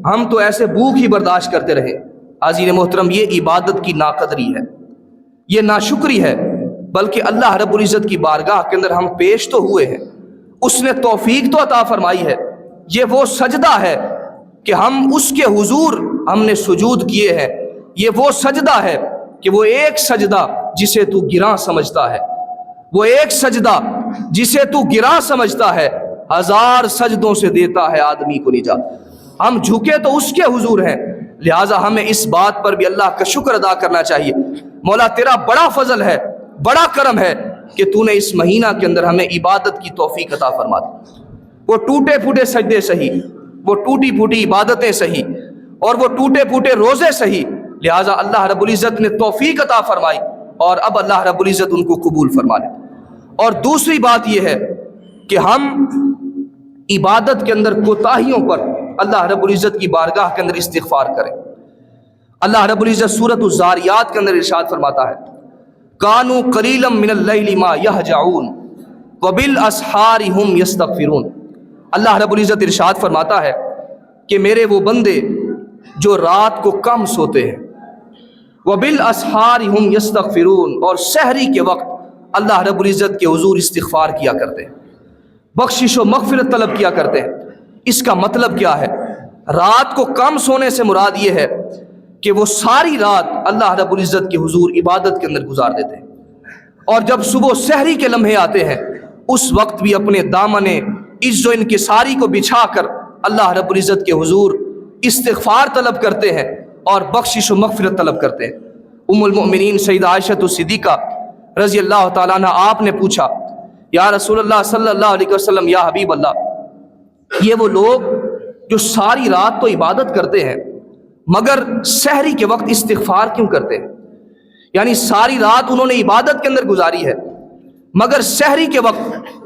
ہم تو ایسے بھوک ہی برداشت کرتے رہے۔ حاضرین محترم، یہ عبادت کی ناقدری ہے، یہ ناشکری ہے، بلکہ اللہ رب العزت کی بارگاہ کے اندر ہم پیش تو ہوئے ہیں، اس نے توفیق تو عطا فرمائی ہے۔ یہ وہ سجدہ ہے کہ ہم اس کے حضور ہم نے سجود کیے ہیں، یہ وہ سجدہ ہے کہ وہ ایک سجدہ جسے تو گراں سمجھتا ہے، وہ ایک سجدہ جسے تو گراں سمجھتا ہے، 1000 سجدوں سے دیتا ہے آدمی کو نجات۔ ہم جھکے تو اس کے حضور ہیں، لہٰذا ہمیں اس بات پر بھی اللہ کا شکر ادا کرنا چاہیے۔ مولا تیرا بڑا فضل ہے، بڑا کرم ہے کہ تو نے اس مہینہ کے اندر ہمیں عبادت کی توفیق عطا فرما دی۔ وہ ٹوٹے پھوٹے سجدے سہی، وہ ٹوٹی پھوٹی عبادتیں سہی، اور وہ ٹوٹے پھوٹے روزے سہی، لہٰذا اللہ رب العزت نے توفیق عطا فرمائی، اور اب اللہ رب العزت ان کو قبول فرما لے۔ اور دوسری بات یہ ہے کہ ہم عبادت کے اندر کوتاہیوں پر اللہ رب العزت کی بارگاہ کے اندر استغفار کریں۔ اللہ رب العزت سورۃ الزاریات کے اندر ارشاد فرماتا ہے، کانوا قلیلا من اللیل ما یہجعون وبالاسحار هم یستغفرون۔ اللہ رب العزت ارشاد فرماتا ہے کہ میرے وہ بندے جو رات کو کم سوتے ہیں، وبالاسحار هم یستغفرون، اور سحری کے وقت اللہ رب العزت کے حضور استغفار کیا کرتے ہیں، بخشش و مغفرت طلب کیا کرتے ہیں۔ اس کا مطلب کیا ہے؟ رات کو کم سونے سے مراد یہ ہے کہ وہ ساری رات اللہ رب العزت کے حضور عبادت کے اندر گزار دیتے ہیں، اور جب صبح سحری کے لمحے آتے ہیں اس وقت بھی اپنے دامن عز و انکساری کو بچھا کر اللہ رب العزت کے حضور استغفار طلب کرتے ہیں اور بخشش و مغفرت طلب کرتے ہیں۔ ام المؤمنین سیدہ عائشہ صدیقہ رضی اللہ تعالیٰ عنہ آپ نے پوچھا، یا رسول اللہ صلی اللہ علیہ وسلم، یا حبیب اللہ، یہ وہ لوگ جو ساری رات تو عبادت کرتے ہیں مگر سحری کے وقت استغفار کیوں کرتے ہیں؟ یعنی ساری رات انہوں نے عبادت کے اندر گزاری ہے مگر سحری کے وقت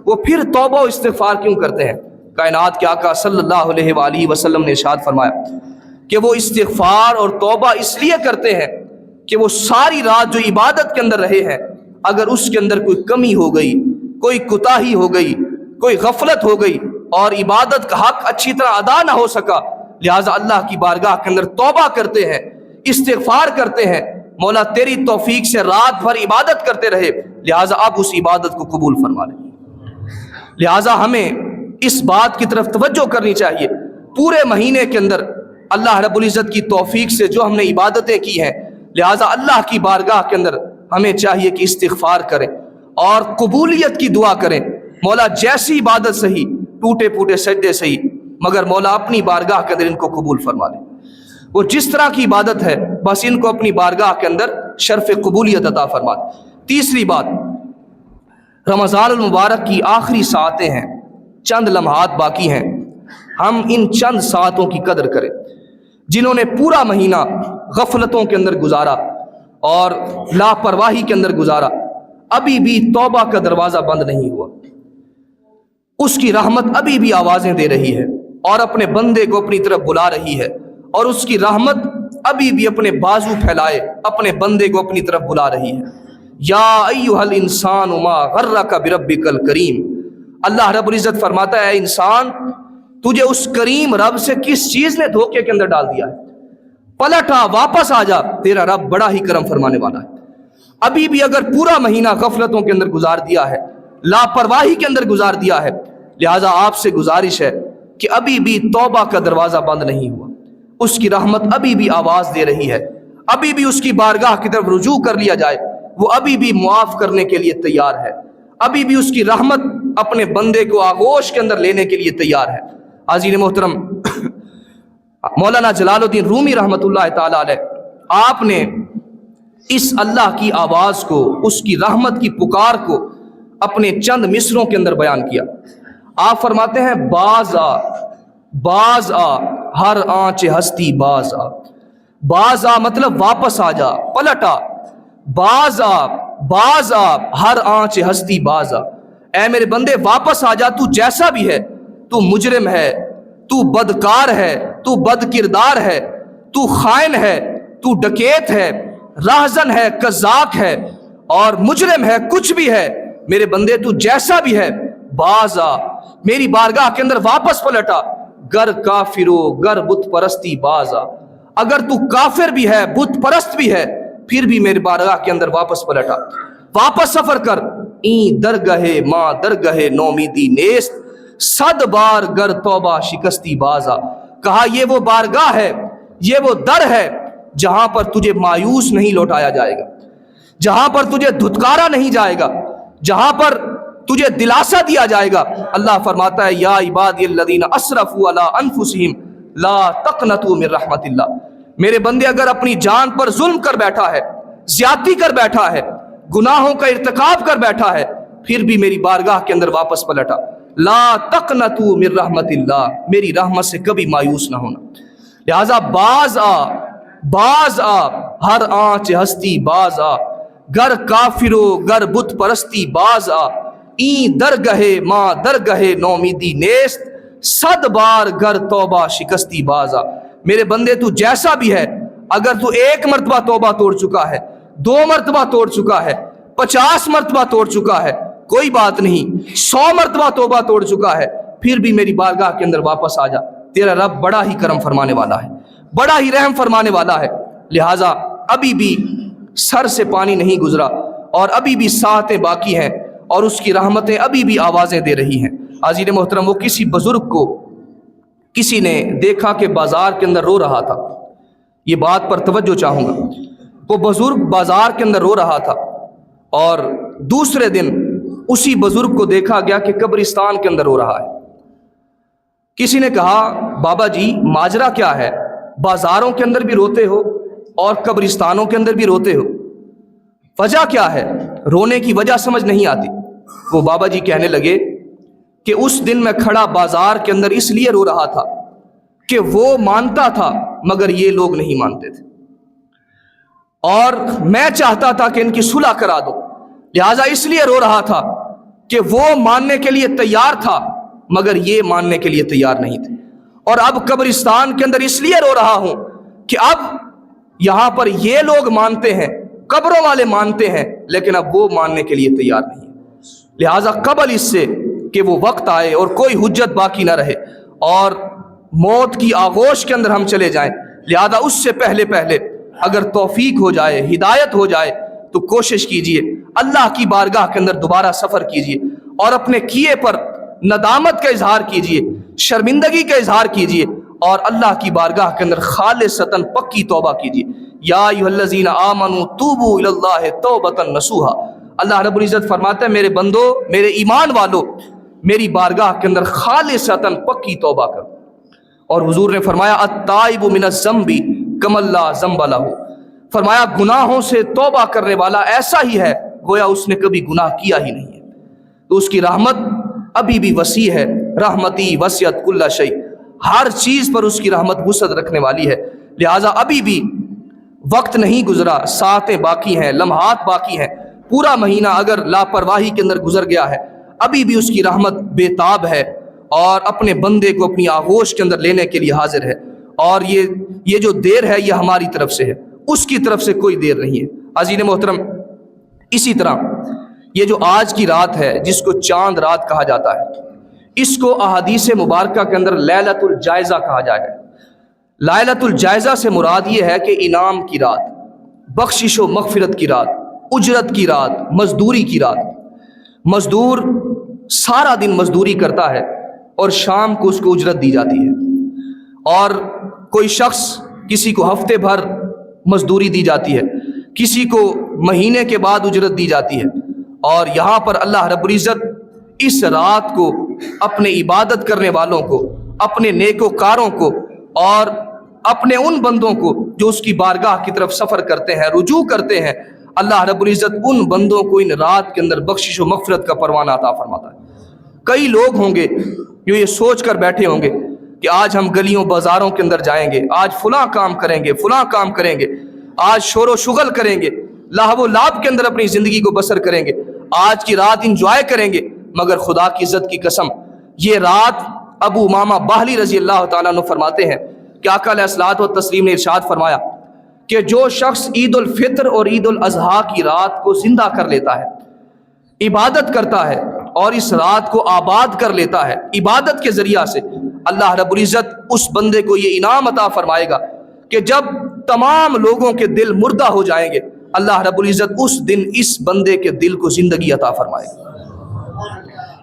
وہ پھر توبہ و استغفار کیوں کرتے ہیں؟ کائنات کے آقا صلی اللہ علیہ وآلہ وسلم نے ارشاد فرمایا کہ وہ استغفار اور توبہ اس لیے کرتے ہیں کہ وہ ساری رات جو عبادت کے اندر رہے ہیں، اگر اس کے اندر کوئی کمی ہو گئی، کوئی کوتاہی ہو گئی، کوئی غفلت ہو گئی اور عبادت کا حق اچھی طرح ادا نہ ہو سکا، لہٰذا اللہ کی بارگاہ کے اندر توبہ کرتے ہیں، استغفار کرتے ہیں، مولا تیری توفیق سے رات بھر عبادت کرتے رہے، لہٰذا اب اس عبادت کو قبول فرما لے۔ لہٰذا ہمیں اس بات کی طرف توجہ کرنی چاہیے، پورے مہینے کے اندر اللہ رب العزت کی توفیق سے جو ہم نے عبادتیں کی ہیں، لہٰذا اللہ کی بارگاہ کے اندر ہمیں چاہیے کہ استغفار کریں اور قبولیت کی دعا کریں۔ مولا جیسی عبادت صحیح، ٹوٹے پھوٹے سجدے صحیح، مگر مولا اپنی بارگاہ کے اندر ان کو قبول فرما لے۔ وہ جس طرح کی عبادت ہے بس ان کو اپنی بارگاہ کے اندر شرف قبولیت عطا فرما دے۔ تیسری بات، رمضان المبارک کی آخری ساعتیں ہیں، چند لمحات باقی ہیں، ہم ان چند ساعتوں کی قدر کریں۔ جنہوں نے پورا مہینہ غفلتوں کے اندر گزارا اور لاپرواہی کے اندر گزارا، ابھی بھی توبہ کا دروازہ بند نہیں ہوا، اس کی رحمت ابھی بھی آوازیں دے رہی ہے اور اپنے بندے کو اپنی طرف بلا رہی ہے، اور اس کی رحمت ابھی بھی اپنے بازو پھیلائے اپنے بندے کو اپنی طرف بلا رہی ہے۔ یا ایھا الانسان ما غرک بربک الکریم، اللہ رب العزت فرماتا ہے، انسان تجھے اس کریم رب سے کس چیز نے دھوکے کے اندر ڈال دیا ہے؟ پلٹ آ، واپس آ جا، تیرا رب بڑا ہی کرم فرمانے والا ہے۔ ابھی بھی اگر پورا مہینہ غفلتوں کے اندر گزار دیا ہے، لاپرواہی کے اندر گزار دیا ہے، لہٰذا آپ سے گزارش ہے کہ ابھی بھی توبہ کا دروازہ بند نہیں ہوا، اس کی رحمت ابھی بھی آواز دے رہی ہے، ابھی بھی اس کی بارگاہ کی طرف رجوع کر لیا جائے، وہ ابھی بھی معاف کرنے کے لیے تیار ہے، ابھی بھی اس کی رحمت اپنے بندے کو آغوش کے اندر لینے کے لیے تیار ہے۔ حاضرین محترم، مولانا جلال الدین رومی رحمۃ اللہ تعالی علیہ، آپ نے اس اللہ کی آواز کو، اس کی رحمت کی پکار کو اپنے چند مصروں کے اندر بیان کیا۔ آپ فرماتے ہیں، باز آ باز آ ہر آنچ ہستی باز آ، باز آ مطلب واپس آ جا، پلٹ آ، باز آ ہر آنچ ہستی باز آ، اے میرے بندے واپس آ جا، تو جیسا بھی ہے، تو مجرم ہے، تو بدکار ہے، تو بد کردار ہے، تو خائن ہے، تو ڈکیت ہے، راہزن ہے، قذاق ہے اور مجرم ہے، کچھ بھی ہے، میرے بندے تو جیسا بھی ہے باز آ، میری بارگاہ کے اندر واپس پلٹا، گر کافرو گر بت پرستی باز آ، اگر تو کافر بھی ہے، بت پرست بھی ہے، پھر بھی میری بارگاہ کے اندر واپس پلٹا، واپس سفر کر، این درگاہ ماں درگاہ نومیدی نیست، 100 بار گر توبہ شکستی بازا۔ کہا یہ وہ بارگاہ ہے، یہ وہ در ہے جہاں پر تجھے مایوس نہیں لوٹایا جائے گا، جہاں پر تجھے دھتکارا نہیں جائے گا، جہاں پر تجھے دلاسا دیا جائے گا۔ اللہ فرماتا ہے یا عبادی الذین اسرفوا علی انفسہم لا تقنطوا من رحمت اللہ، میرے بندے اگر اپنی جان پر ظلم کر بیٹھا ہے، زیادتی کر بیٹھا ہے، گناہوں کا ارتکاب کر بیٹھا ہے، پھر بھی میری بارگاہ کے اندر واپس پلٹا، لا تقنطوا من رحمت اللہ، میری رحمت سے کبھی مایوس نہ ہونا۔ لہذا باز آ ہر آنچ ہستی باز آ، گر کافرو گر بت پرستی باز آ، این درگاہ ماں درگاہ نومیدی نیست، 100 بار گر توبہ شکستی باز آ، میرے بندے تو جیسا بھی ہے، اگر تو 1 مرتبہ توبہ توڑ چکا ہے، 2 مرتبہ توڑ چکا ہے، 50 مرتبہ توڑ چکا ہے، کوئی بات نہیں، 100 مرتبہ توبہ توڑ چکا ہے، پھر بھی میری بارگاہ کے اندر واپس آ جا، تیرا رب بڑا ہی کرم فرمانے والا ہے، بڑا ہی رحم فرمانے والا ہے۔ لہٰذا ابھی بھی سر سے پانی نہیں گزرا اور ابھی بھی ساعتیں باقی ہیں اور اس کی رحمتیں ابھی بھی آوازیں دے رہی ہیں۔ عزیز محترم، وہ کسی بزرگ کو کسی نے دیکھا کہ بازار کے اندر رو رہا تھا، یہ بات پر توجہ چاہوں گا، وہ بزرگ بازار کے اندر رو رہا تھا اور دوسرے دن اسی بزرگ کو دیکھا گیا کہ قبرستان کے اندر رو رہا ہے۔ کسی نے کہا بابا جی ماجرا کیا ہے، بازاروں کے اندر بھی روتے ہو اور قبرستانوں کے اندر بھی روتے ہو، وجہ کیا ہے؟ رونے کی وجہ سمجھ نہیں آتی۔ وہ بابا جی کہنے لگے کہ اس دن میں کھڑا بازار کے اندر اس لیے رو رہا تھا کہ وہ مانتا تھا مگر یہ لوگ نہیں مانتے تھے، اور میں چاہتا تھا کہ ان کی صلح کرا دو، لہٰذا اس لیے رو رہا تھا کہ وہ ماننے کے لیے تیار تھا مگر یہ ماننے کے لیے تیار نہیں تھے، اور اب قبرستان کے اندر اس لیے رو رہا ہوں کہ اب یہاں پر یہ لوگ مانتے ہیں، قبروں والے مانتے ہیں، لیکن اب وہ ماننے کے لیے تیار نہیں ہے۔ لہٰذا قبل اس سے کہ وہ وقت آئے اور کوئی حجت باقی نہ رہے اور موت کی آغوش کے اندر ہم چلے جائیں، لہذا اس سے پہلے اگر توفیق ہو جائے، ہدایت ہو جائے تو کوشش کیجئے اللہ کی بارگاہ کے اندر دوبارہ سفر کیجئے اور اپنے کیے پر ندامت کا اظہار کیجئے، شرمندگی کا اظہار کیجئے اور اللہ کی بارگاہ کے اندر خالصتاً پکی توبہ کیجئے۔ یا ایھا الذین آمنوا توبوا الی اللہ توبۃ نصوحا، اللہ رب العزت فرماتا ہے میرے بندو، میرے ایمان والو، میری بارگاہ کے اندر خالصتاً پکی توبہ کرو۔ اور حضور نے فرمایا التائب من الذنب کمن لا ذنب لہ، فرمایا گناہوں سے توبہ کرنے والا ایسا ہی ہے گویا اس نے کبھی گناہ کیا ہی نہیں ہے۔ تو اس کی رحمت ابھی بھی وسیع ہے، رحمتی وسعت کل شیء، ہر چیز پر اس کی رحمت وسعت رکھنے والی ہے، لہٰذا ابھی بھی وقت نہیں گزرا، ساعتیں باقی ہیں، لمحات باقی ہیں، پورا مہینہ اگر لاپرواہی کے اندر گزر گیا ہے، ابھی بھی اس کی رحمت بے تاب ہے اور اپنے بندے کو اپنی آغوش کے اندر لینے کے لیے حاضر ہے، اور یہ جو دیر ہے یہ ہماری طرف سے ہے، اس کی طرف سے کوئی دیر نہیں ہے۔ عزیز محترم، اسی طرح یہ جو آج کی رات ہے جس کو چاند رات کہا جاتا ہے، اس کو احادیث مبارکہ کے اندر لیلۃ الجائزہ کہا جائے گا۔ لیلۃ الجائزہ سے مراد یہ ہے کہ انعام کی رات، بخشش و مغفرت کی رات، اجرت کی رات، مزدوری کی رات۔ مزدور سارا دن مزدوری کرتا ہے اور شام کو اس کو اجرت دی جاتی ہے، اور کوئی شخص کسی کو ہفتے بھر مزدوری دی جاتی ہے، کسی کو مہینے کے بعد اجرت دی جاتی ہے، اور یہاں پر اللہ رب العزت اس رات کو اپنے عبادت کرنے والوں کو، اپنے نیکوکاروں کو اور اپنے ان بندوں کو جو اس کی بارگاہ کی طرف سفر کرتے ہیں، رجوع کرتے ہیں، اللہ رب العزت ان بندوں کو ان رات کے اندر بخشش و مغفرت کا پروانہ عطا فرماتا ہے۔ کئی لوگ ہوں گے جو یہ سوچ کر بیٹھے ہوں گے کہ آج ہم گلیوں بازاروں کے اندر جائیں گے، آج فلاں کام کریں گے، فلاں کام کریں گے، آج شور و شغل کریں گے، لہو و لعب کے اندر اپنی زندگی کو بسر کریں گے، آج کی رات انجوائے کریں گے، مگر خدا کی عزت کی قسم یہ رات ابو امامہ باہلی رضی اللہ تعالیٰ عنہ فرماتے ہیں کہ آقا علیہ الصلوۃ والتسلیم نے ارشاد فرمایا کہ جو شخص عید الفطر اور عید الاضحیٰ کی رات کو زندہ کر لیتا ہے، عبادت کرتا ہے اور اس رات کو آباد کر لیتا ہے عبادت کے ذریعہ سے، اللہ رب العزت اس بندے کو یہ انعام عطا فرمائے گا کہ جب تمام لوگوں کے دل مردہ ہو جائیں گے، اللہ رب العزت اس دن اس بندے کے دل کو زندگی عطا فرمائے گا،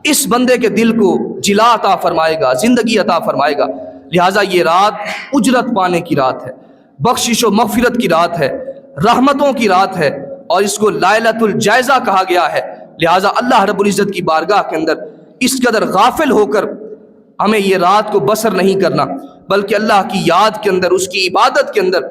اس بندے کے دل کو جلا عطا فرمائے گا، زندگی عطا فرمائے گا۔ لہٰذا یہ رات اجرت پانے کی رات ہے، بخشش و مغفرت کی رات ہے، رحمتوں کی رات ہے، اور اس کو لائلۃ الجائزہ کہا گیا ہے۔ لہٰذا اللہ رب العزت کی بارگاہ کے اندر اس قدر غافل ہو کر ہمیں یہ رات کو بسر نہیں کرنا، بلکہ اللہ کی یاد کے اندر، اس کی عبادت کے اندر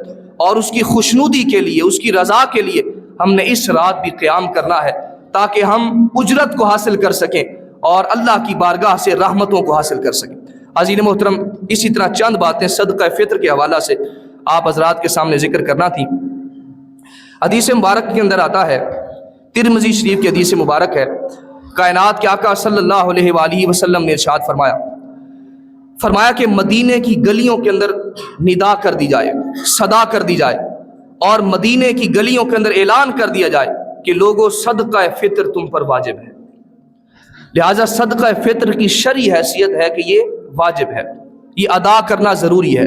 اور اس کی خوشنودی کے لیے، اس کی رضا کے لیے ہم نے اس رات بھی قیام کرنا ہے، تاکہ ہم اجرت کو حاصل کر سکیں اور اللہ کی بارگاہ سے رحمتوں کو حاصل کر سکیں۔ عزیز محترم، اسی طرح چند باتیں صدقہ فطر کے حوالہ سے آپ حضرات کے سامنے ذکر کرنا تھی۔ حدیث مبارک کے اندر آتا ہے، ترمذی شریف کی حدیث مبارک ہے، کائنات کے آقا صلی اللہ علیہ وآلہ وسلم نے ارشاد فرمایا کہ مدینے کی گلیوں کے اندر ندا کر دی جائے، صدا کر دی جائے، اور مدینے کی گلیوں کے اندر اعلان کر دیا جائے کہ لوگوں صدقہ فطر تم پر واجب ہے۔ لہٰذا صدقہ فطر کی شرعی حیثیت ہے کہ یہ واجب ہے، یہ ادا کرنا ضروری ہے۔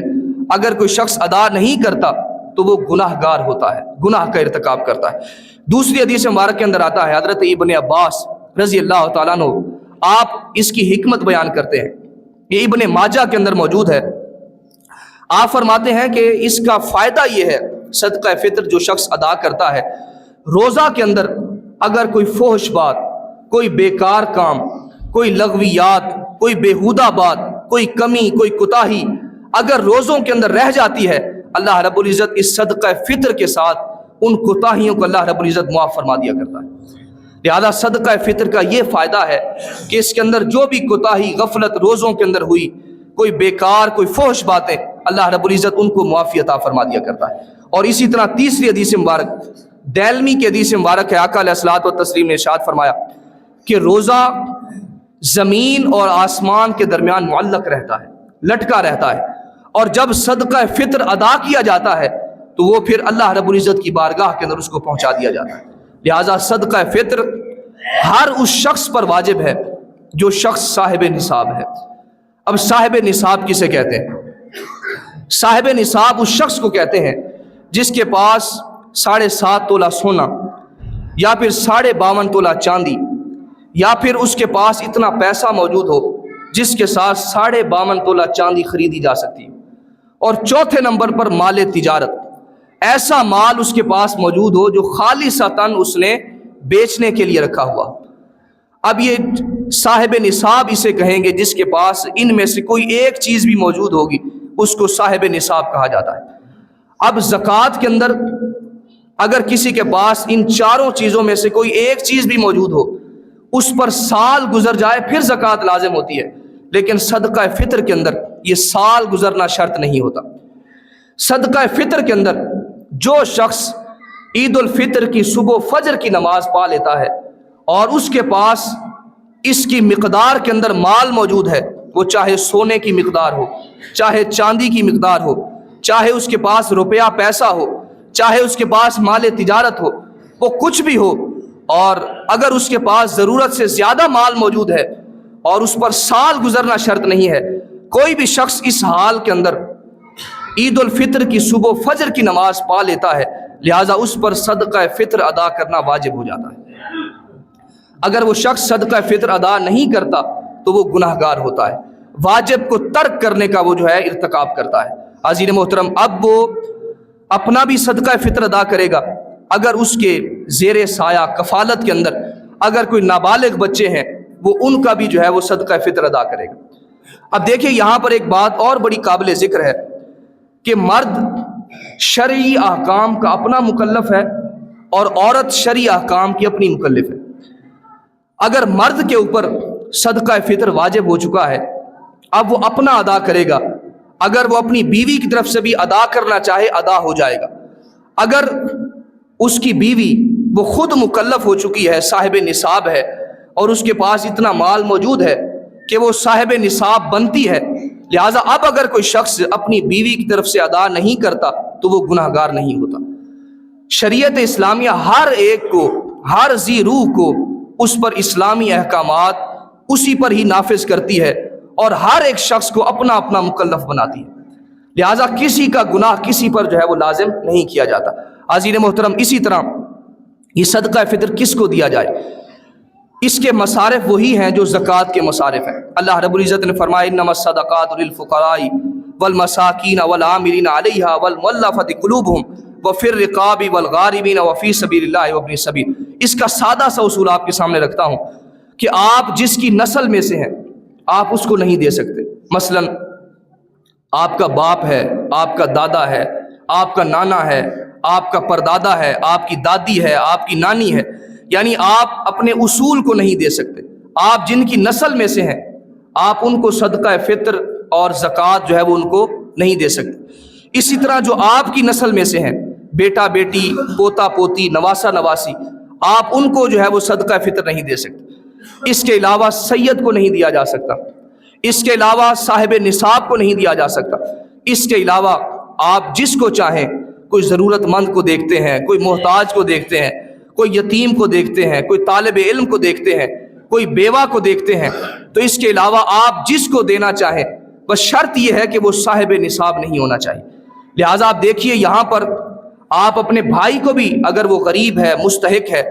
اگر کوئی شخص ادا نہیں کرتا تو وہ گناہ گار ہوتا ہے، گناہ کا ارتکاب کرتا ہے۔ دوسری حدیث مبارک کے اندر آتا ہے، حضرت ابن عباس رضی اللہ تعالیٰ عنہ آپ اس کی حکمت بیان کرتے ہیں، یہ ابن ماجہ کے اندر موجود ہے۔ آپ فرماتے ہیں کہ اس کا فائدہ یہ ہے، صدقہ فطر جو شخص ادا کرتا ہے، روزہ کے اندر اگر کوئی فحش بات، کوئی بیکار کام، کوئی لغویات، کوئی بیہودہ بات، کوئی کمی، کوئی کوتاہی اگر روزوں کے اندر رہ جاتی ہے، اللہ رب العزت اس صدقہ فطر کے ساتھ ان کوتاہیوں کو اللہ رب العزت معاف فرما دیا کرتا ہے۔ لہذا صدقہ فطر کا یہ فائدہ ہے کہ اس کے اندر جو بھی کوتاہی، غفلت روزوں کے اندر ہوئی، کوئی بیکار، کوئی فحش باتیں، اللہ رب العزت ان کو معافی عطا فرما دیا کرتا ہے۔ اور اسی طرح تیسری حدیث مبارک، دیلمی کی حدیث مبارک ہے، آقا علیہ الصلوۃ والتسلیم نے ارشاد فرمایا کہ روزہ زمین اور آسمان کے درمیان معلق رہتا ہے، لٹکا رہتا ہے، اور جب صدقہ فطر ادا کیا جاتا ہے تو وہ پھر اللہ رب العزت کی بارگاہ کے اندر اس کو پہنچا دیا جاتا ہے۔ لہٰذا صدقہ فطر ہر اس شخص پر واجب ہے جو شخص صاحب نصاب ہے۔ اب صاحب نصاب کسے کہتے ہیں؟ صاحب نصاب اس شخص کو کہتے ہیں جس کے پاس 7.5 تولہ سونا، یا پھر 52.5 تولہ چاندی، یا پھر اس کے پاس اتنا پیسہ موجود ہو جس کے ساتھ 52.5 تولہ چاندی خریدی جا سکتی ہے۔ اور چوتھے نمبر پر مال تجارت، ایسا مال اس کے پاس موجود ہو جو خالصتاً اس نے بیچنے کے لیے رکھا ہوا۔ اب یہ صاحب نصاب اسے کہیں گے جس کے پاس ان میں سے کوئی ایک چیز بھی موجود ہوگی، اس کو صاحب نصاب کہا جاتا ہے۔ اب زکوٰۃ کے اندر اگر کسی کے پاس ان چاروں چیزوں میں سے کوئی ایک چیز بھی موجود ہو، اس پر سال گزر جائے پھر زکوٰۃ لازم ہوتی ہے، لیکن صدقہ فطر کے اندر یہ سال گزرنا شرط نہیں ہوتا۔ صدقہ فطر کے اندر جو شخص عید الفطر کی صبح فجر کی نماز پا لیتا ہے اور اس کے پاس اس کی مقدار کے اندر مال موجود ہے، وہ چاہے سونے کی مقدار ہو، چاہے چاندی کی مقدار ہو، چاہے اس کے پاس روپیہ پیسہ ہو، چاہے اس کے پاس مال تجارت ہو، وہ کچھ بھی ہو، اور اگر اس کے پاس ضرورت سے زیادہ مال موجود ہے اور اس پر سال گزرنا شرط نہیں ہے، کوئی بھی شخص اس حال کے اندر عید الفطر کی صبح فجر کی نماز پا لیتا ہے، لہٰذا اس پر صدقہ فطر ادا کرنا واجب ہو جاتا ہے۔ اگر وہ شخص صدقہ فطر ادا نہیں کرتا تو وہ گناہ گار ہوتا ہے، واجب کو ترک کرنے کا وہ جو ہے ارتکاب کرتا ہے۔ عزیز محترم، اب وہ اپنا بھی صدقہ فطر ادا کرے گا، اگر اس کے زیر سایہ کفالت کے اندر اگر کوئی نابالغ بچے ہیں، وہ ان کا بھی جو ہے وہ صدقہ فطر ادا کرے گا۔ اب دیکھیں یہاں پر ایک بات اور بڑی قابل ذکر ہے کہ مرد شرعی احکام کا اپنا مکلف ہے اور عورت شرعی احکام کی اپنی مکلف ہے۔ اگر مرد کے اوپر صدقہ فطر واجب ہو چکا ہے، اب وہ اپنا ادا کرے گا، اگر وہ اپنی بیوی کی طرف سے بھی ادا کرنا چاہے ادا ہو جائے گا۔ اگر اس کی بیوی وہ خود مکلف ہو چکی ہے، صاحب نصاب ہے، اور اس کے پاس اتنا مال موجود ہے کہ وہ صاحب نصاب بنتی ہے، لہٰذا اب اگر کوئی شخص اپنی بیوی کی طرف سے ادا نہیں کرتا تو وہ گناہ گار نہیں ہوتا۔ شریعت اسلامیہ ہر ایک کو، ہر ذی روح کو اس پر اسلامی احکامات اسی پر ہی نافذ کرتی ہے اور ہر ایک شخص کو اپنا اپنا مکلف بناتی ہے، لہٰذا کسی کا گناہ کسی پر جو ہے وہ لازم نہیں کیا جاتا۔ حاضرین محترم، اسی طرح یہ صدقہ فطر کس کو دیا جائے؟ اس کے مصارف وہی ہیں جو زکوٰۃ کے مصارف ہیں۔ اللہ رب العزت نے فرمایا انما الصدقات للفقراء والمساکین والعاملین علیہا والمؤلفۃ قلوبہم وفی الرقاب والغارمین وفی سبیل اللہ وابن السبیل۔ اس کا سادہ سا اصول آپ کے سامنے رکھتا ہوں کہ آپ جس کی نسل میں سے ہیں آپ اس کو نہیں دے سکتے۔ مثلا آپ کا باپ ہے، آپ کا دادا ہے، آپ کا نانا ہے، آپ کا پردادا ہے، آپ کی دادی ہے، آپ کی نانی ہے، یعنی آپ اپنے اصول کو نہیں دے سکتے۔ آپ جن کی نسل میں سے ہیں آپ ان کو صدقہ فطر اور زکوٰۃ جو ہے وہ ان کو نہیں دے سکتے۔ اسی طرح جو آپ کی نسل میں سے ہیں، بیٹا بیٹی، پوتا پوتی، نواسا نواسی، آپ ان کو جو ہے وہ صدقہ فطر نہیں دے سکتے۔ اس کے علاوہ سید کو نہیں دیا جا سکتا، اس کے علاوہ صاحب نصاب کو نہیں دیا جا سکتا، اس کے علاوہ آپ جس کو چاہیں، کوئی ضرورت مند کو دیکھتے ہیں، کوئی محتاج کو دیکھتے ہیں، کوئی یتیم کو دیکھتے ہیں، کوئی طالب علم کو دیکھتے ہیں، کوئی بیوہ کو دیکھتے ہیں، تو اس کے علاوہ آپ جس کو دینا چاہیں، بس شرط یہ ہے کہ وہ صاحب نصاب نہیں ہونا چاہیے۔ لہٰذا آپ دیکھیے یہاں پر آپ اپنے بھائی کو بھی، اگر وہ غریب ہے، مستحق ہے،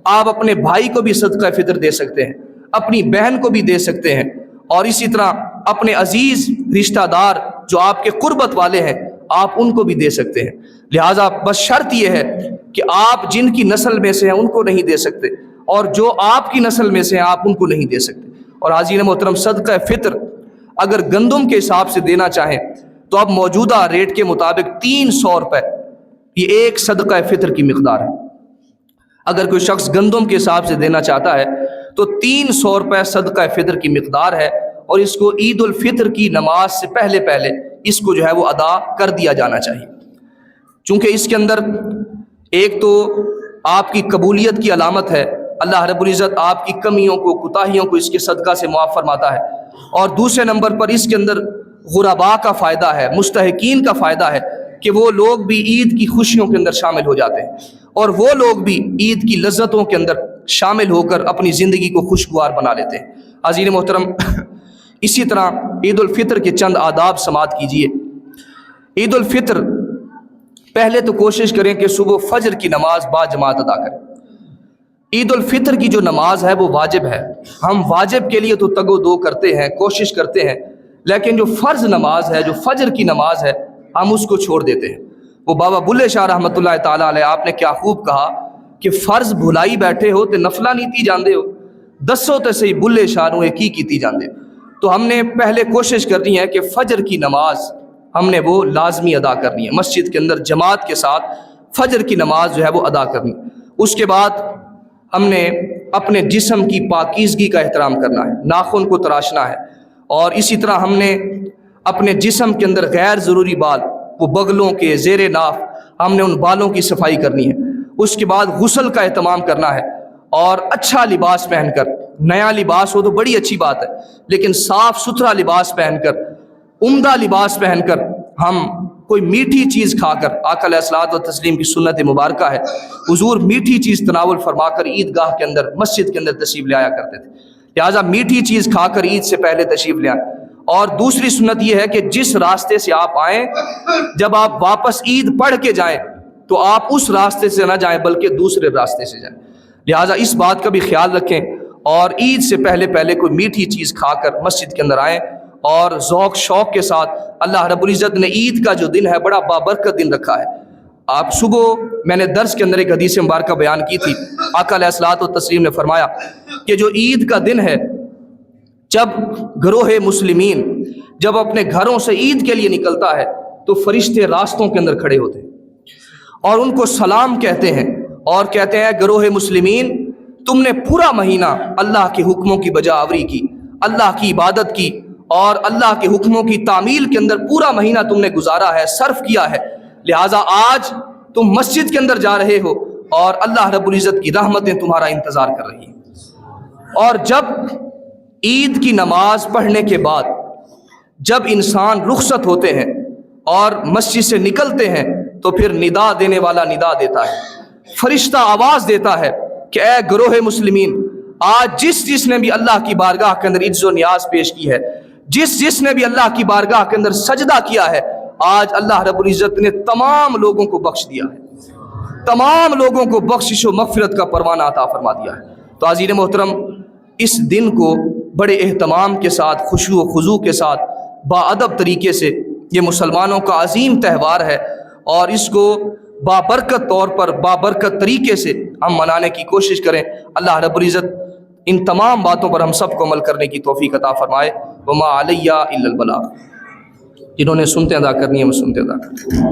آپ اپنے بھائی کو بھی صدقہ فطر دے سکتے ہیں، اپنی بہن کو بھی دے سکتے ہیں، اور اسی طرح اپنے عزیز رشتہ دار جو آپ کے قربت والے ہیں آپ ان کو بھی دے سکتے ہیں۔ لہٰذا بس شرط یہ ہے کہ آپ جن کی نسل میں سے ہیں ان کو نہیں دے سکتے، اور جو آپ کی نسل میں سے ہیں آپ ان کو نہیں دے سکتے۔ اور حاضرین محترم، صدقہ فطر اگر گندم کے حساب سے دینا چاہیں تو اب موجودہ ریٹ کے مطابق 300 روپے یہ ایک صدقہ فطر کی مقدار ہے۔ اگر کوئی شخص گندم کے حساب سے دینا چاہتا ہے تو 300 روپے صدقہ فطر کی مقدار ہے، اور اس کو عید الفطر کی نماز سے پہلے پہلے اس کو جو ہے وہ ادا کر دیا جانا چاہیے، چونکہ اس کے اندر ایک تو آپ کی قبولیت کی علامت ہے، اللہ رب العزت آپ کی کمیوں کو، کوتاہیوں کو اس کے صدقہ سے معاف فرماتا ہے، اور دوسرے نمبر پر اس کے اندر غرباء کا فائدہ ہے، مستحقین کا فائدہ ہے کہ وہ لوگ بھی عید کی خوشیوں کے اندر شامل ہو جاتے ہیں، اور وہ لوگ بھی عید کی لذتوں کے اندر شامل ہو کر اپنی زندگی کو خوشگوار بنا لیتے ہیں۔ حاضرین محترم، اسی طرح عید الفطر کے چند آداب سماعت کیجیے۔ عید الفطر پہلے تو کوشش کریں کہ صبح فجر کی نماز با جماعت ادا کریں۔ عید الفطر کی جو نماز ہے وہ واجب ہے، ہم واجب کے لیے تو تگ و دو کرتے ہیں، کوشش کرتے ہیں، لیکن جو فرض نماز ہے، جو فجر کی نماز ہے، ہم اس کو چھوڑ دیتے ہیں۔ وہ بابا بلے شاہ رحمۃ اللہ تعالیٰ علیہ آپ نے کیا خوب کہا کہ فرض بھلائی بیٹھے ہو تے نفلہ نہیں تی جاندے ہو، دسو تے صحیح بلے شاہ نو کی کیتی جاندے ہو۔ تو ہم نے پہلے کوشش کرنی ہے کہ فجر کی نماز ہم نے وہ لازمی ادا کرنی ہے، مسجد کے اندر جماعت کے ساتھ فجر کی نماز جو ہے وہ ادا کرنی۔ اس کے بعد ہم نے اپنے جسم کی پاکیزگی کا احترام کرنا ہے، ناخن کو تراشنا ہے، اور اسی طرح ہم نے اپنے جسم کے اندر غیر ضروری بال، وہ بغلوں کے زیر ناف، ہم نے ان بالوں کی صفائی کرنی ہے۔ اس کے بعد غسل کا اہتمام کرنا ہے، اور اچھا لباس پہن کر، نیا لباس ہو تو بڑی اچھی بات ہے، لیکن صاف ستھرا لباس پہن کر، عمدہ لباس پہن کر، ہم کوئی میٹھی چیز کھا کر، آقا علیہ الصلوۃ والتسلیم کی سنت مبارکہ ہے، حضور میٹھی چیز تناول فرما کر عیدگاہ کے اندر، مسجد کے اندر تشریف لے آیا کرتے تھے، لہٰذا میٹھی چیز کھا کر عید سے پہلے تشریف لے آئیں۔ اور دوسری سنت یہ ہے کہ جس راستے سے آپ آئیں، جب آپ واپس عید پڑھ کے جائیں تو آپ اس راستے سے نہ جائیں بلکہ دوسرے راستے سے جائیں، لہٰذا اس بات کا بھی خیال رکھیں، اور عید سے پہلے پہلے کوئی میٹھی چیز کھا کر مسجد کے اندر آئیں، اور ذوق شوق کے ساتھ۔ اللہ رب العزت نے عید کا جو دن ہے بڑا بابرکت دن رکھا ہے۔ آپ صبح میں نے درس کے اندر ایک حدیث مبارکہ بیان کی تھی، آقا علیہ الصلوۃ والتسلیم نے فرمایا کہ جو عید کا دن ہے، جب گروہ مسلمین جب اپنے گھروں سے عید کے لیے نکلتا ہے تو فرشتے راستوں کے اندر کھڑے ہوتے ہیں اور ان کو سلام کہتے ہیں، اور کہتے ہیں گروہ مسلمین، تم نے پورا مہینہ اللہ کے حکموں کی بجا آوری کی، اللہ کی عبادت کی، اور اللہ کے حکموں کی تعمیل کے اندر پورا مہینہ تم نے گزارا ہے، صرف کیا ہے، لہٰذا آج تم مسجد کے اندر جا رہے ہو اور اللہ رب العزت کی رحمتیں تمہارا انتظار کر رہی ہیں۔ اور جب عید کی نماز پڑھنے کے بعد جب انسان رخصت ہوتے ہیں اور مسجد سے نکلتے ہیں تو پھر ندا دینے والا ندا دیتا ہے، فرشتہ آواز دیتا ہے کہ اے گروہ مسلمین، آج جس نے بھی اللہ کی بارگاہ کے اندر عجز و نیاز پیش کی ہے، جس نے بھی اللہ کی بارگاہ کے اندر سجدہ کیا ہے، آج اللہ رب العزت نے تمام لوگوں کو بخش دیا ہے، تمام لوگوں کو بخشش و مغفرت کا پروانہ عطا فرما دیا ہے۔ تو عزیز محترم، اس دن کو بڑے اہتمام کے ساتھ، خشوع و خضوع کے ساتھ، باادب طریقے سے، یہ مسلمانوں کا عظیم تہوار ہے اور اس کو بابرکت طور پر، بابرکت طریقے سے ہم منانے کی کوشش کریں۔ اللہ رب العزت ان تمام باتوں پر ہم سب کو عمل کرنے کی توفیق عطا فرمائے۔ وما علیہ الا البلاغ۔ جنہوں نے سنتے ادا کرنی ہے وہ سنتے ادا کریں۔